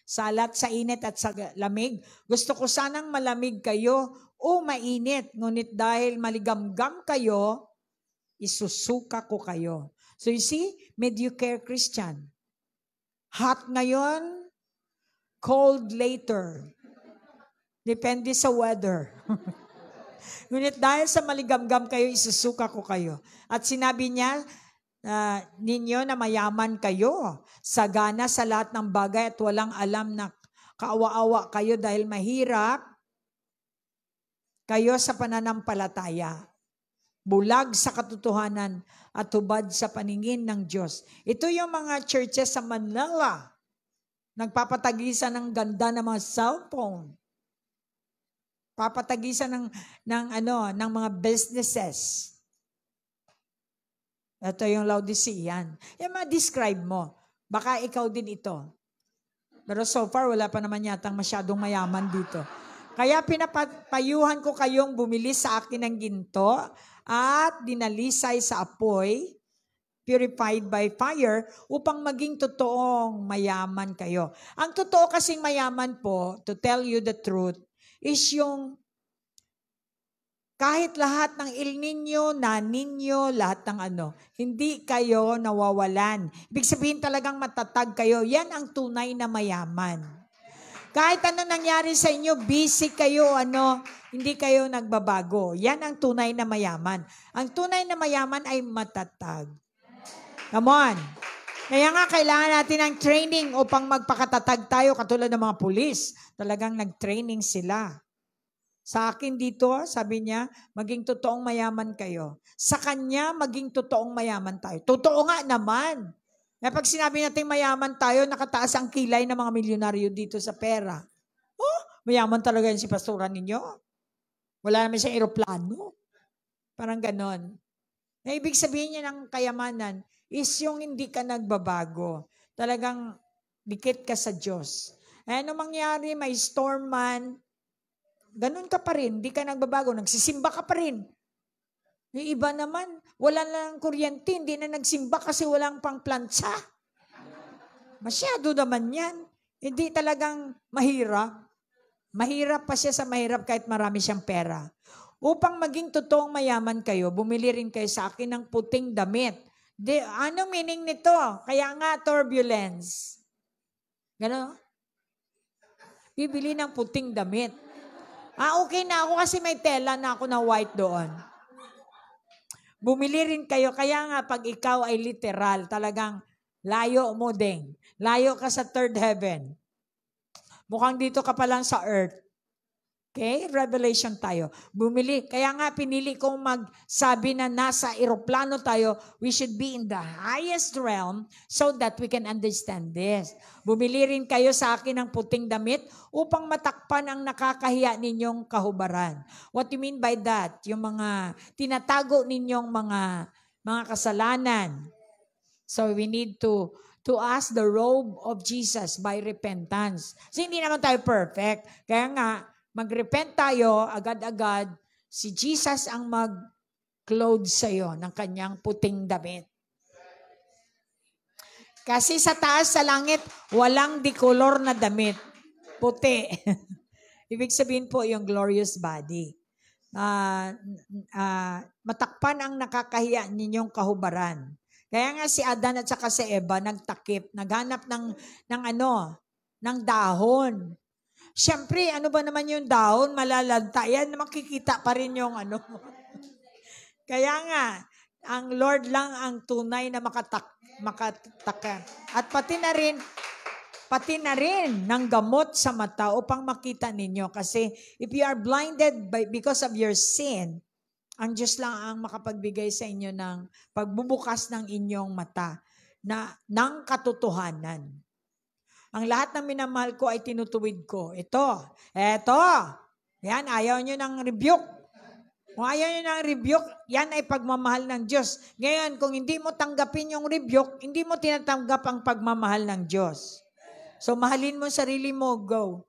Salat sa init at sa lamig. Gusto ko sanang malamig kayo o mainit. Ngunit dahil maligamgam kayo, isusuka ko kayo. So you see, mediocre Christian. Hot ngayon, cold later. Depende sa weather. Ngunit dahil sa maligamgam kayo, isusuka ko kayo. At sinabi niya, ninyo na mayaman kayo, sagana sa lahat ng bagay at walang alam na kaawa-awa kayo dahil mahirap kayo sa pananampalataya. Bulag sa katotohanan at hubad sa paningin ng Diyos. Ito yung mga churches sa Manila. Nagpapatagisan ng ganda ng mga cellphone. Papatagisan ng mga businesses. Ito yung Laodicean. Yung describe mo. Baka ikaw din ito. Pero so far, wala pa naman yatang masyadong mayaman dito. Kaya pinapayuhan ko kayong bumili sa akin ng ginto at dinalisay sa apoy, purified by fire, upang maging totoong mayaman kayo. Ang totoo kasing mayaman po, to tell you the truth, is yung kahit lahat ng El Nino, Na Nino, lahat ng hindi kayo nawawalan. Ibig sabihin talagang matatag kayo. Yan ang tunay na mayaman. Kahit ano nangyari sa inyo, busy kayo, hindi kayo nagbabago. Yan ang tunay na mayaman. Ang tunay na mayaman ay matatag. Come on. Kaya nga kailangan natin ng training upang magpakatatag tayo katulad ng mga pulis. Talagang nag-training sila. Sa akin dito, sabi niya, maging totoong mayaman kayo. Sa kanya, maging totoong mayaman tayo. Totoo nga naman. Pag sinabi natin mayaman tayo, nakataas ang kilay ng mga milyonaryo dito sa pera. Oh, mayaman talaga yan si pastoran ninyo. Wala naman siya aeroplano. Parang ganon. Na ibig sabihin niya ng kayamanan is yung hindi ka nagbabago. Talagang dikit ka sa Diyos. Ano mangyari, may storm man, ganun ka pa rin, di ka nagbabago, nagsisimba ka pa rin. Yung iba naman, wala lang kuryente, hindi na nagsimba kasi walang pang plancha. Masyado naman yan. Hindi talagang mahirap. Mahirap pa siya sa mahirap kahit marami siyang pera. Upang maging totoong mayaman kayo, bumili rin kayo sa akin ng puting damit. Anong meaning nito? Kaya nga, turbulence. Gano'n? Bibili ng puting damit. Okay na ako kasi may tela na ako na white doon. Bumili rin kayo. Kaya nga pag ikaw ay literal, talagang layo mo din. Layo ka sa third heaven. Mukhang dito ka pa lang sa earth. Okay? Revelation tayo. Bumili. Kaya nga pinili kong magsabi na nasa eroplano tayo, we should be in the highest realm so that we can understand this. Bumili rin kayo sa akin ng puting damit upang matakpan ang nakakahiya ninyong kahubaran. What do you mean by that? Yung mga tinatago ninyong mga kasalanan. So we need to ask the robe of Jesus by repentance. So hindi naman tayo perfect. Kaya nga, mag-repent tayo, agad-agad, si Jesus ang mag-clothe sa'yo ng kanyang puting damit. Kasi sa taas sa langit, walang dikolor na damit. Puti. Ibig sabihin po yung glorious body. Matakpan ang nakakahiya ninyong kahubaran. Kaya nga si Adan at saka si Eva nagtakip, naghanap ng dahon. Siyempre, ano ba naman yung dahon? Malalanta. Yan, makikita pa rin yung Kaya nga, ang Lord lang ang tunay na makataka. At pati na rin ng gamot sa mata upang makita ninyo. Kasi if you are blinded because of your sin, Ang Diyos lang ang makapagbigay sa inyo ng pagbubukas ng inyong mata ng katotohanan. Ang lahat ng minamahal ko ay tinutuwid ko. Ito. Yan, ayaw nyo ng rebuke. Kung ayaw nyo ng rebuke, yan ay pagmamahal ng Diyos. Ngayon, kung hindi mo tanggapin yung rebuke, hindi mo tinatanggap ang pagmamahal ng Diyos. So, mahalin mo sarili mo, go.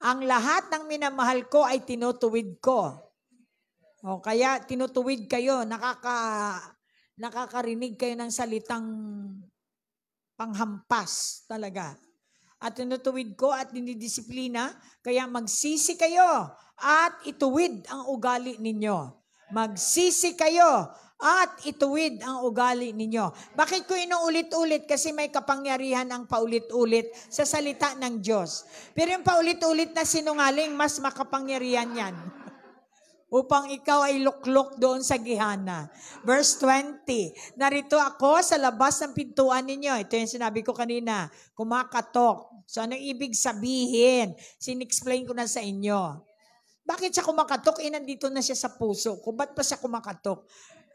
Ang lahat ng minamahal ko ay tinutuwid ko. O kaya tinutuwid kayo, nakakarinig kayo ng salitang panghampas talaga. At tinutuwid ko at dinidisiplina, kaya magsisi kayo at ituwid ang ugali ninyo. Magsisi kayo at ituwid ang ugali ninyo. Bakit ko inuulit-ulit? Kasi may kapangyarihan ang paulit-ulit sa salita ng Diyos. Pero yung paulit-ulit na sinungaling, mas makapangyarihan yan. Upang ikaw ay luklok doon sa gihana. Verse 20, narito ako sa labas ng pintuan ninyo. Ito yung sinabi ko kanina, kumakatok. So ano ibig sabihin? Sin-explain ko na sa inyo. Bakit siya kumakatok? Nandito na siya sa puso ko. Ba't pa siya kumakatok?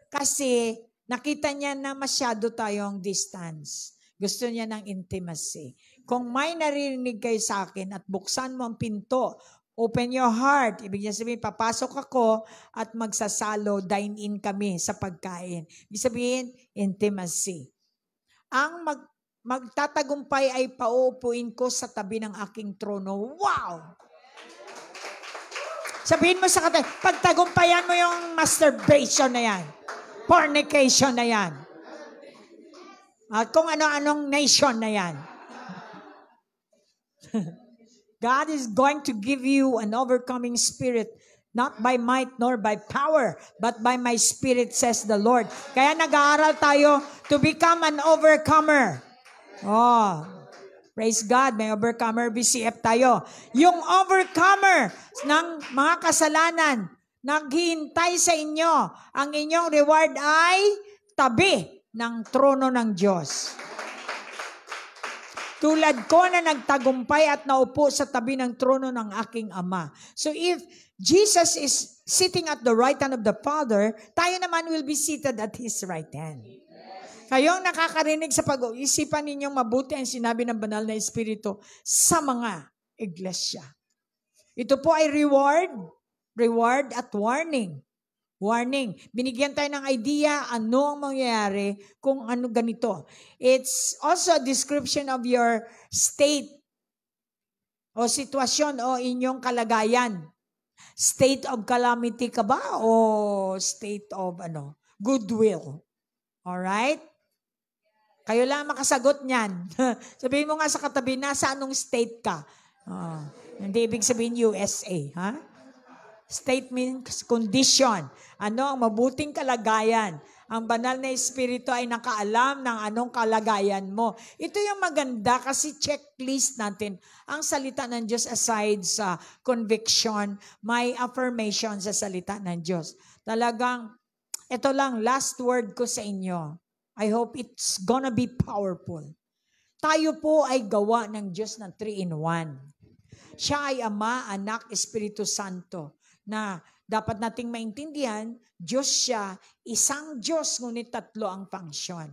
Kasi nakita niya na masyado tayong distance. Gusto niya ng intimacy. Kung may naririnig kayo sa akin at buksan mo ang pinto, open your heart. Ibig niya sabihin, papasok ako at magsasalo, dine-in kami sa pagkain. Ibig sabihin, intimacy. Ang magtatagumpay ay pauupuin ko sa tabi ng aking trono. Wow! Sabihin mo sa katabi, pagtagumpayan mo yung masturbation na yan. Fornication na yan. At kung ano-anong nation na yan. God is going to give you an overcoming spirit, not by might nor by power, but by my spirit, says the Lord. Kaya nag-aaral tayo to become an overcomer. Oh, praise God, may overcomer BCF tayo. Yung overcomer ng mga kasalanan, naghihintay sa inyo. Ang inyong reward ay tabi ng trono ng Diyos. Tulad ko na nagtagumpay at naupo sa tabi ng trono ng aking Ama. So if Jesus is sitting at the right hand of the Father, tayo naman will be seated at His right hand. Kayong nakakarinig sa pag-iisipan ninyong mabuti ang sinabi ng banal na Espiritu sa mga iglesia. Ito po ay reward at warning. Warning. Binigyan tayo ng idea ano ang mangyayari kung ano ganito. It's also a description of your state o sitwasyon o inyong kalagayan. State of calamity ka ba o state of goodwill? Alright? Kayo lang makasagot niyan. Sabihin mo nga sa katabi, nasa anong state ka? Hindi ibig sabihin USA, ha? State means condition. Ano ang mabuting kalagayan? Ang banal na Espiritu ay nakaalam ng anong kalagayan mo. Ito yung maganda kasi checklist natin. Ang salita ng Diyos aside sa conviction, may affirmation sa salita ng Diyos. Talagang, ito lang, last word ko sa inyo. I hope it's gonna be powerful. Tayo po ay gawa ng Diyos na 3-in-1. Siya ay Ama, Anak, Espiritu Santo. Na dapat nating maintindihan, Diyos siya, isang Diyos, ngunit tatlo ang function.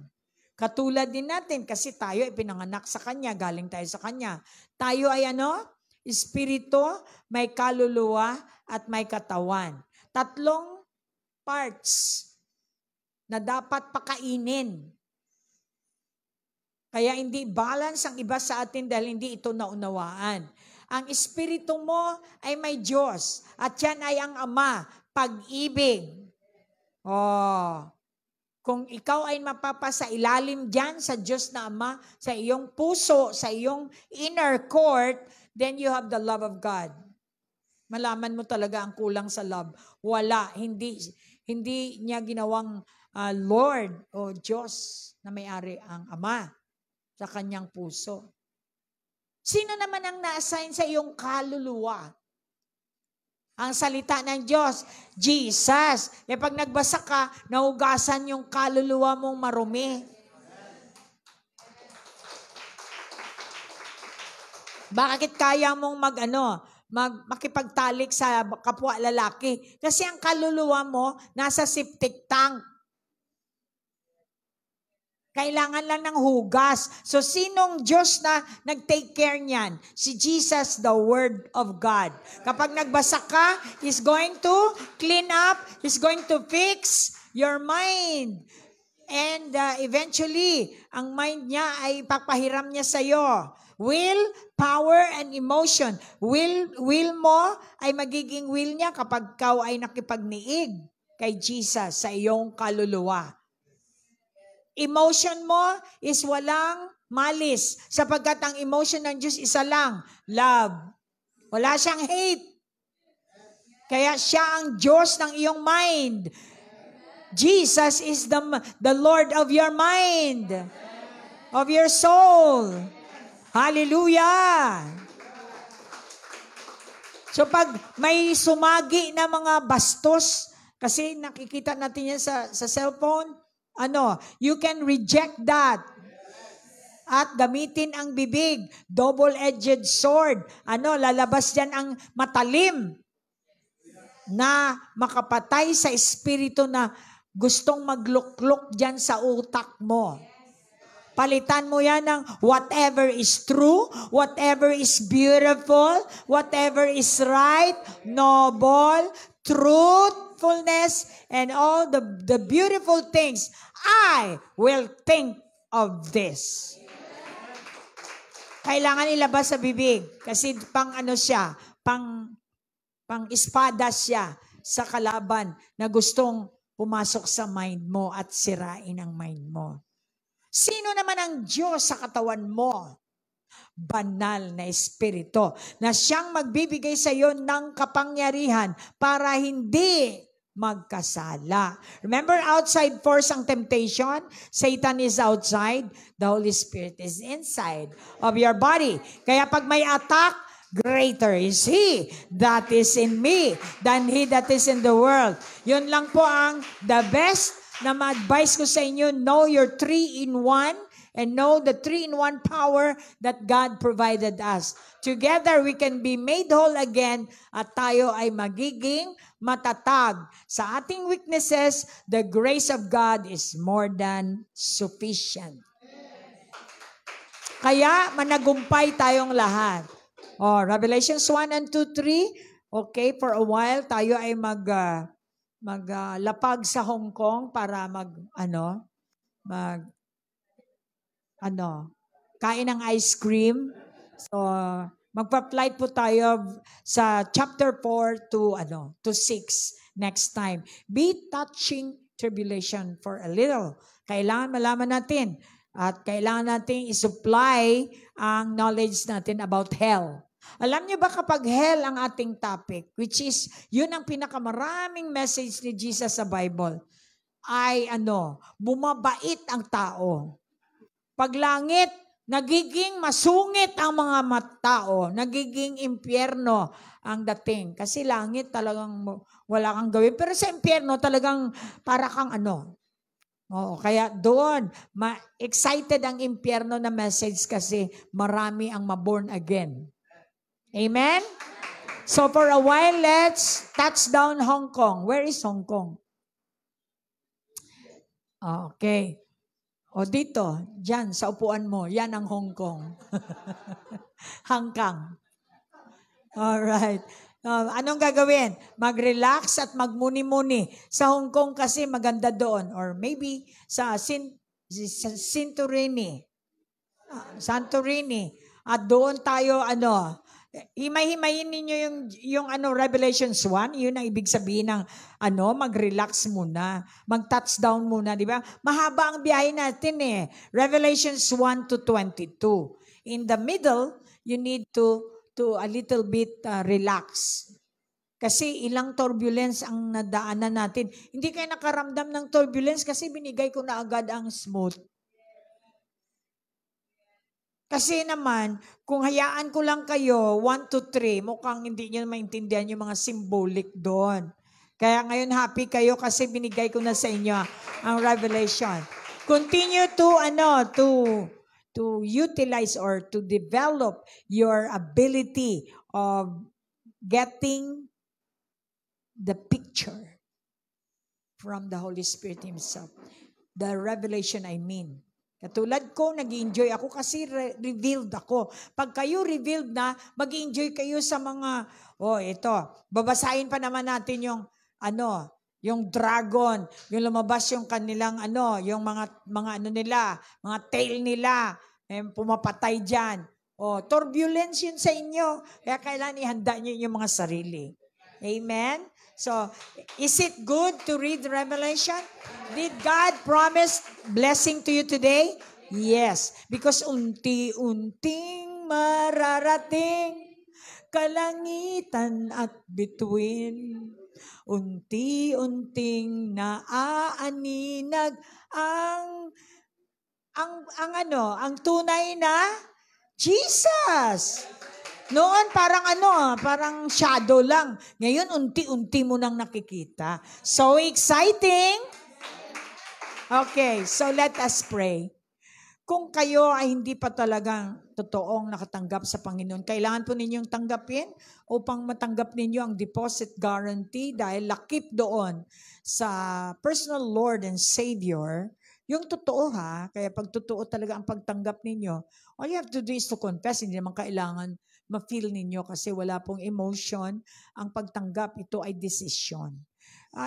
Katulad din natin, kasi tayo ay pinanganak sa Kanya, galing tayo sa Kanya. Tayo ay Espiritu, may kaluluwa, at may katawan. Tatlong parts na dapat pakainin. Kaya hindi balance ang iba sa atin dahil hindi ito naunawaan. Ang espiritu mo ay may Diyos. At yan ay ang Ama, pag-ibig. Kung ikaw ay mapapasa ilalim dyan sa Diyos na Ama, sa iyong puso, sa iyong inner court, then you have the love of God. Malaman mo talaga ang kulang sa love. Wala. Hindi niya ginawang Lord o Diyos na may-ari ang Ama sa kanyang puso. Sino naman ang na-assign sa iyong kaluluwa? Ang salita ng Diyos, Jesus. Pag nagbasa ka, nahugasan yung kaluluwa mong marumi. Bakit kaya mong makipagtalik sa kapwa lalaki. Kasi ang kaluluwa mo, nasa septic tank. Kailangan lang ng hugas. So, sinong Diyos na nag-take care niyan? Si Jesus, the Word of God. Kapag nagbasa ka, He's going to clean up, He's going to fix your mind. And eventually, ang mind niya ay papahiram niya sa'yo. Will, power, and emotion. Will mo ay magiging will niya kapag ikaw ay nakipagniig kay Jesus sa iyong kaluluwa. Emotion mo is walang malis sapagkat ang emotion ng Diyos isa lang, love. Wala siyang hate. Kaya siya ang Diyos ng iyong mind. Jesus is the Lord of your mind, of your soul. Hallelujah! So pag may sumagi na mga bastos, kasi nakikita natin yan sa cellphone, you can reject that. At gamitin ang bibig, double-edged sword. Lalabas dyan ang matalim na makapatay sa espiritu na gustong magluklok dyan sa utak mo. Palitan mo yan ng whatever is true, whatever is beautiful, whatever is right, noble, truthfulness, and all the beautiful things. I will think of this. Kailangan ilabas sa bibig kasi siya, pang espada siya sa kalaban na gustong pumasok sa mind mo at sirain ang mind mo. Sino naman ang Diyos sa katawan mo? Banal na espiritu na siyang magbibigay sa iyo ng kapangyarihan para hindi magkasala. Remember, outside force ang temptation? Satan is outside. The Holy Spirit is inside of your body. Kaya pag may attack, greater is He that is in me than he that is in the world. Yun lang po ang the best na ma-advise ko sa inyo. Know your 3-in-1 and know the 3-in-1 power that God provided us. Together, we can be made whole again at tayo ay magiging matatag. Sa ating weaknesses, the grace of God is more than sufficient. Kaya managumpay tayong lahat. Revelations 1 and 2, 3. Okay, for a while tayo ay maglapag sa Hong Kong para kain ng ice cream. So, magpa-flight po tayo sa chapter 4 to 6 next time. Be touching tribulation for a little. Kailangan malaman natin at kailangan natin i-supply ang knowledge natin about hell. Alam niyo ba kapag hell ang ating topic, which is yun ang pinakamaraming message ni Jesus sa Bible, ay bumabait ang tao. Pag langit, nagiging masungit ang mga tao, nagiging impyerno ang dating. Kasi langit talagang wala kang gawin. Pero sa impyerno talagang para kang kaya doon, excited ang impyerno na message kasi marami ang maborn again. Amen? So for a while, let's touch down Hong Kong. Where is Hong Kong? Okay. Dito, dyan, sa upuan mo, yan ang Hong Kong. Hong Kong. Alright. Anong gagawin? Mag-relax at magmuni-muni. Sa Hong Kong kasi maganda doon. Or maybe sa Santorini. At doon tayo, himay-himayin ninyo yung Revelations 1, yun ang ibig sabihin ng mag-relax muna, mag-touchdown muna, di ba? Mahaba ang biyahe natin Revelations 1 to 22. In the middle, you need to a little bit relax. Kasi ilang turbulence ang nadaanan natin. Hindi kayo nakaramdam ng turbulence kasi binigay ko na agad ang smooth. Kasi naman, kung hayaan ko lang kayo, 1 to 3, mukhang hindi nyo maintindihan yung mga symbolic doon. Kaya ngayon happy kayo kasi binigay ko na sa inyo ang revelation. Continue to utilize or to develop your ability of getting the picture from the Holy Spirit Himself. The revelation, I mean. Katulad ko, nag-enjoy ako kasi revealed ako. Pag kayo revealed na, mag-enjoy kayo sa mga, ito, babasahin pa naman natin yung, yung dragon, yung lumabas yung kanilang, yung mga nila, mga tail nila, pumapatay dyan. Turbulence yun sa inyo. Kaya kailangan ihanda nyo yung mga sarili. Amen? So, is it good to read Revelation? Did God promise blessing to you today? Yes. Because unti-unting mararating kalangitan at bituin. Unti-unting naaaninag ang tunay na Jesus. Noon parang shadow lang. Ngayon unti-unti mo nang nakikita. So exciting. Okay, so let us pray. Kung kayo ay hindi pa talagang totoong nakatanggap sa Panginoon, kailangan po ninyong tanggapin upang matanggap ninyo ang deposit guarantee dahil lakip doon sa personal Lord and Savior. Yung totoo kaya pag totoo talaga ang pagtanggap ninyo, all you have to do is to confess. Hindi naman kailangan ma-feel ninyo kasi wala pong emotion. Ang pagtanggap, ito ay decision.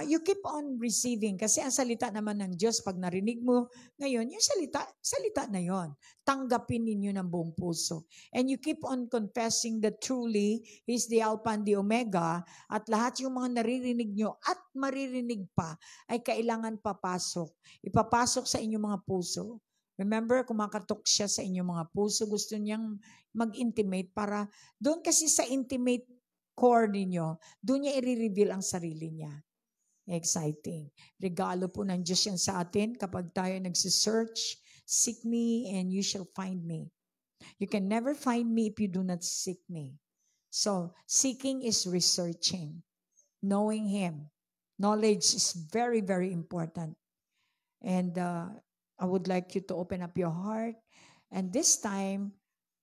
You keep on receiving kasi ang salita naman ng Diyos, pag narinig mo ngayon, yung salita na yon. Tanggapin ninyo ng buong puso. And you keep on confessing that truly He's the Alpha and the Omega at lahat yung mga naririnig nyo at maririnig pa ay kailangan papasok. Ipapasok sa inyong mga puso. Remember, kumakatok siya sa inyong mga puso. Gusto niyang mag-intimate para doon kasi sa intimate core ninyo, doon niya i-reveal ang sarili niya. Exciting. Regalo po ng Diyos yan sa atin kapag tayo nagsisearch, seek me and you shall find me. You can never find me if you do not seek me. So, seeking is researching, knowing Him. Knowledge is very, very important. And I would like you to open up your heart. And this time,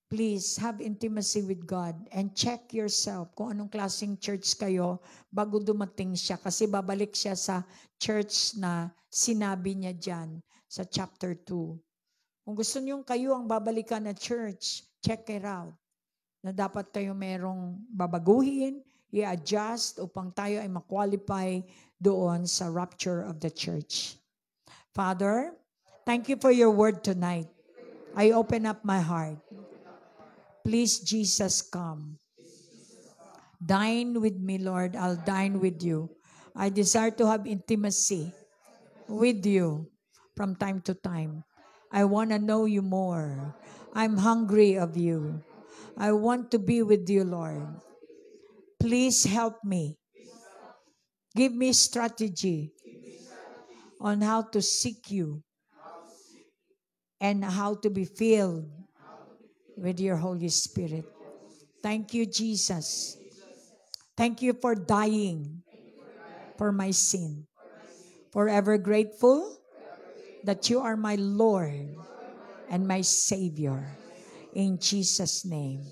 please have intimacy with God and check yourself kung anong klaseng church kayo bago dumating siya. Kasi babalik siya sa church na sinabi niya dyan sa chapter 2. Kung gusto niyo kayo ang babalikan na church, check it out. Na dapat kayo merong babaguhin, i-adjust upang tayo ay ma-qualify doon sa rapture of the church. Father, thank you for your word tonight. I open up my heart. Please, Jesus, come. Dine with me, Lord. I'll dine with you. I desire to have intimacy with you from time to time. I want to know you more. I'm hungry of you. I want to be with you, Lord. Please help me. Give me strategy on how to seek you and how to be filled with your Holy Spirit. Thank you, Jesus. Thank you for dying for my sin. Forever grateful that you are my Lord and my Savior. In Jesus' name,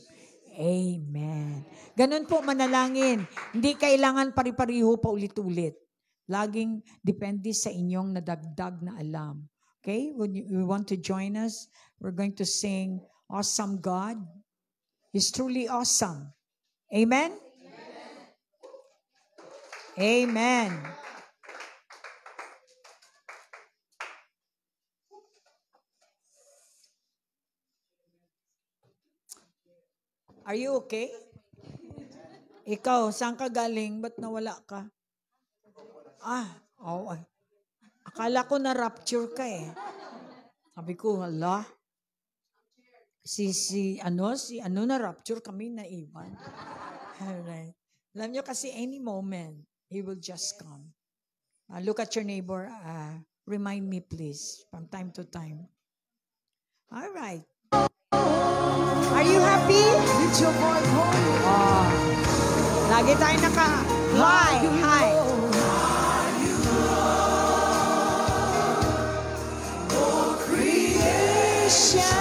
amen. Ganun po manalangin. Hindi kailangan pari-pariho pa ulit-ulit. Laging depende sa inyong nadagdag na alam. Okay? When you want to join us, we're going to sing Awesome God. He's truly awesome. Amen? Amen. Are you okay? Ikaw, saan ka galing? Ba't nawala ka? Akala ko na rapture ka eh. Sabi ko, hala. Si ano na rapture kami na iwan. Alright. Alam nyo kasi any moment, He will just come. Look at your neighbor. Remind me please from time to time. Alright. Are you happy? It's your voice. Lagi tayo hi. Oh, creation.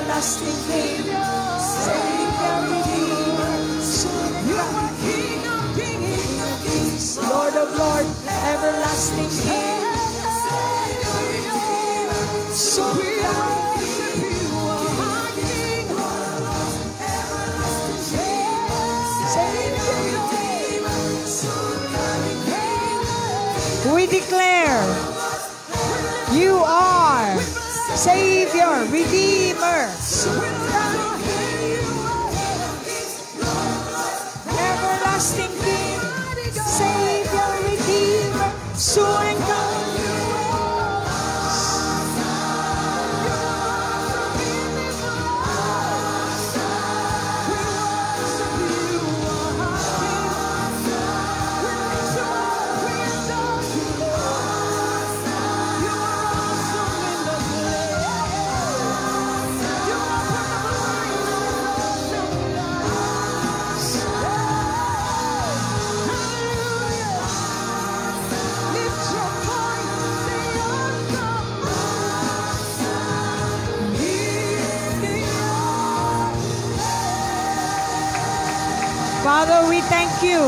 Everlasting King, Savior, Redeemer, you are King of Kings, Lord of Lords, everlasting King, Savior, Redeemer, so we worship you, our King, everlasting King, Savior, Redeemer, we declare you are Savior, Redeemer, everlasting King, Savior, Redeemer, soon and coming. Father, we thank you.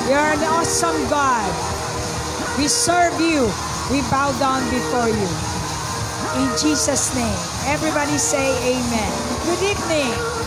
You're an awesome God. We serve you. We bow down before you. In Jesus' name. Everybody say amen. Good evening.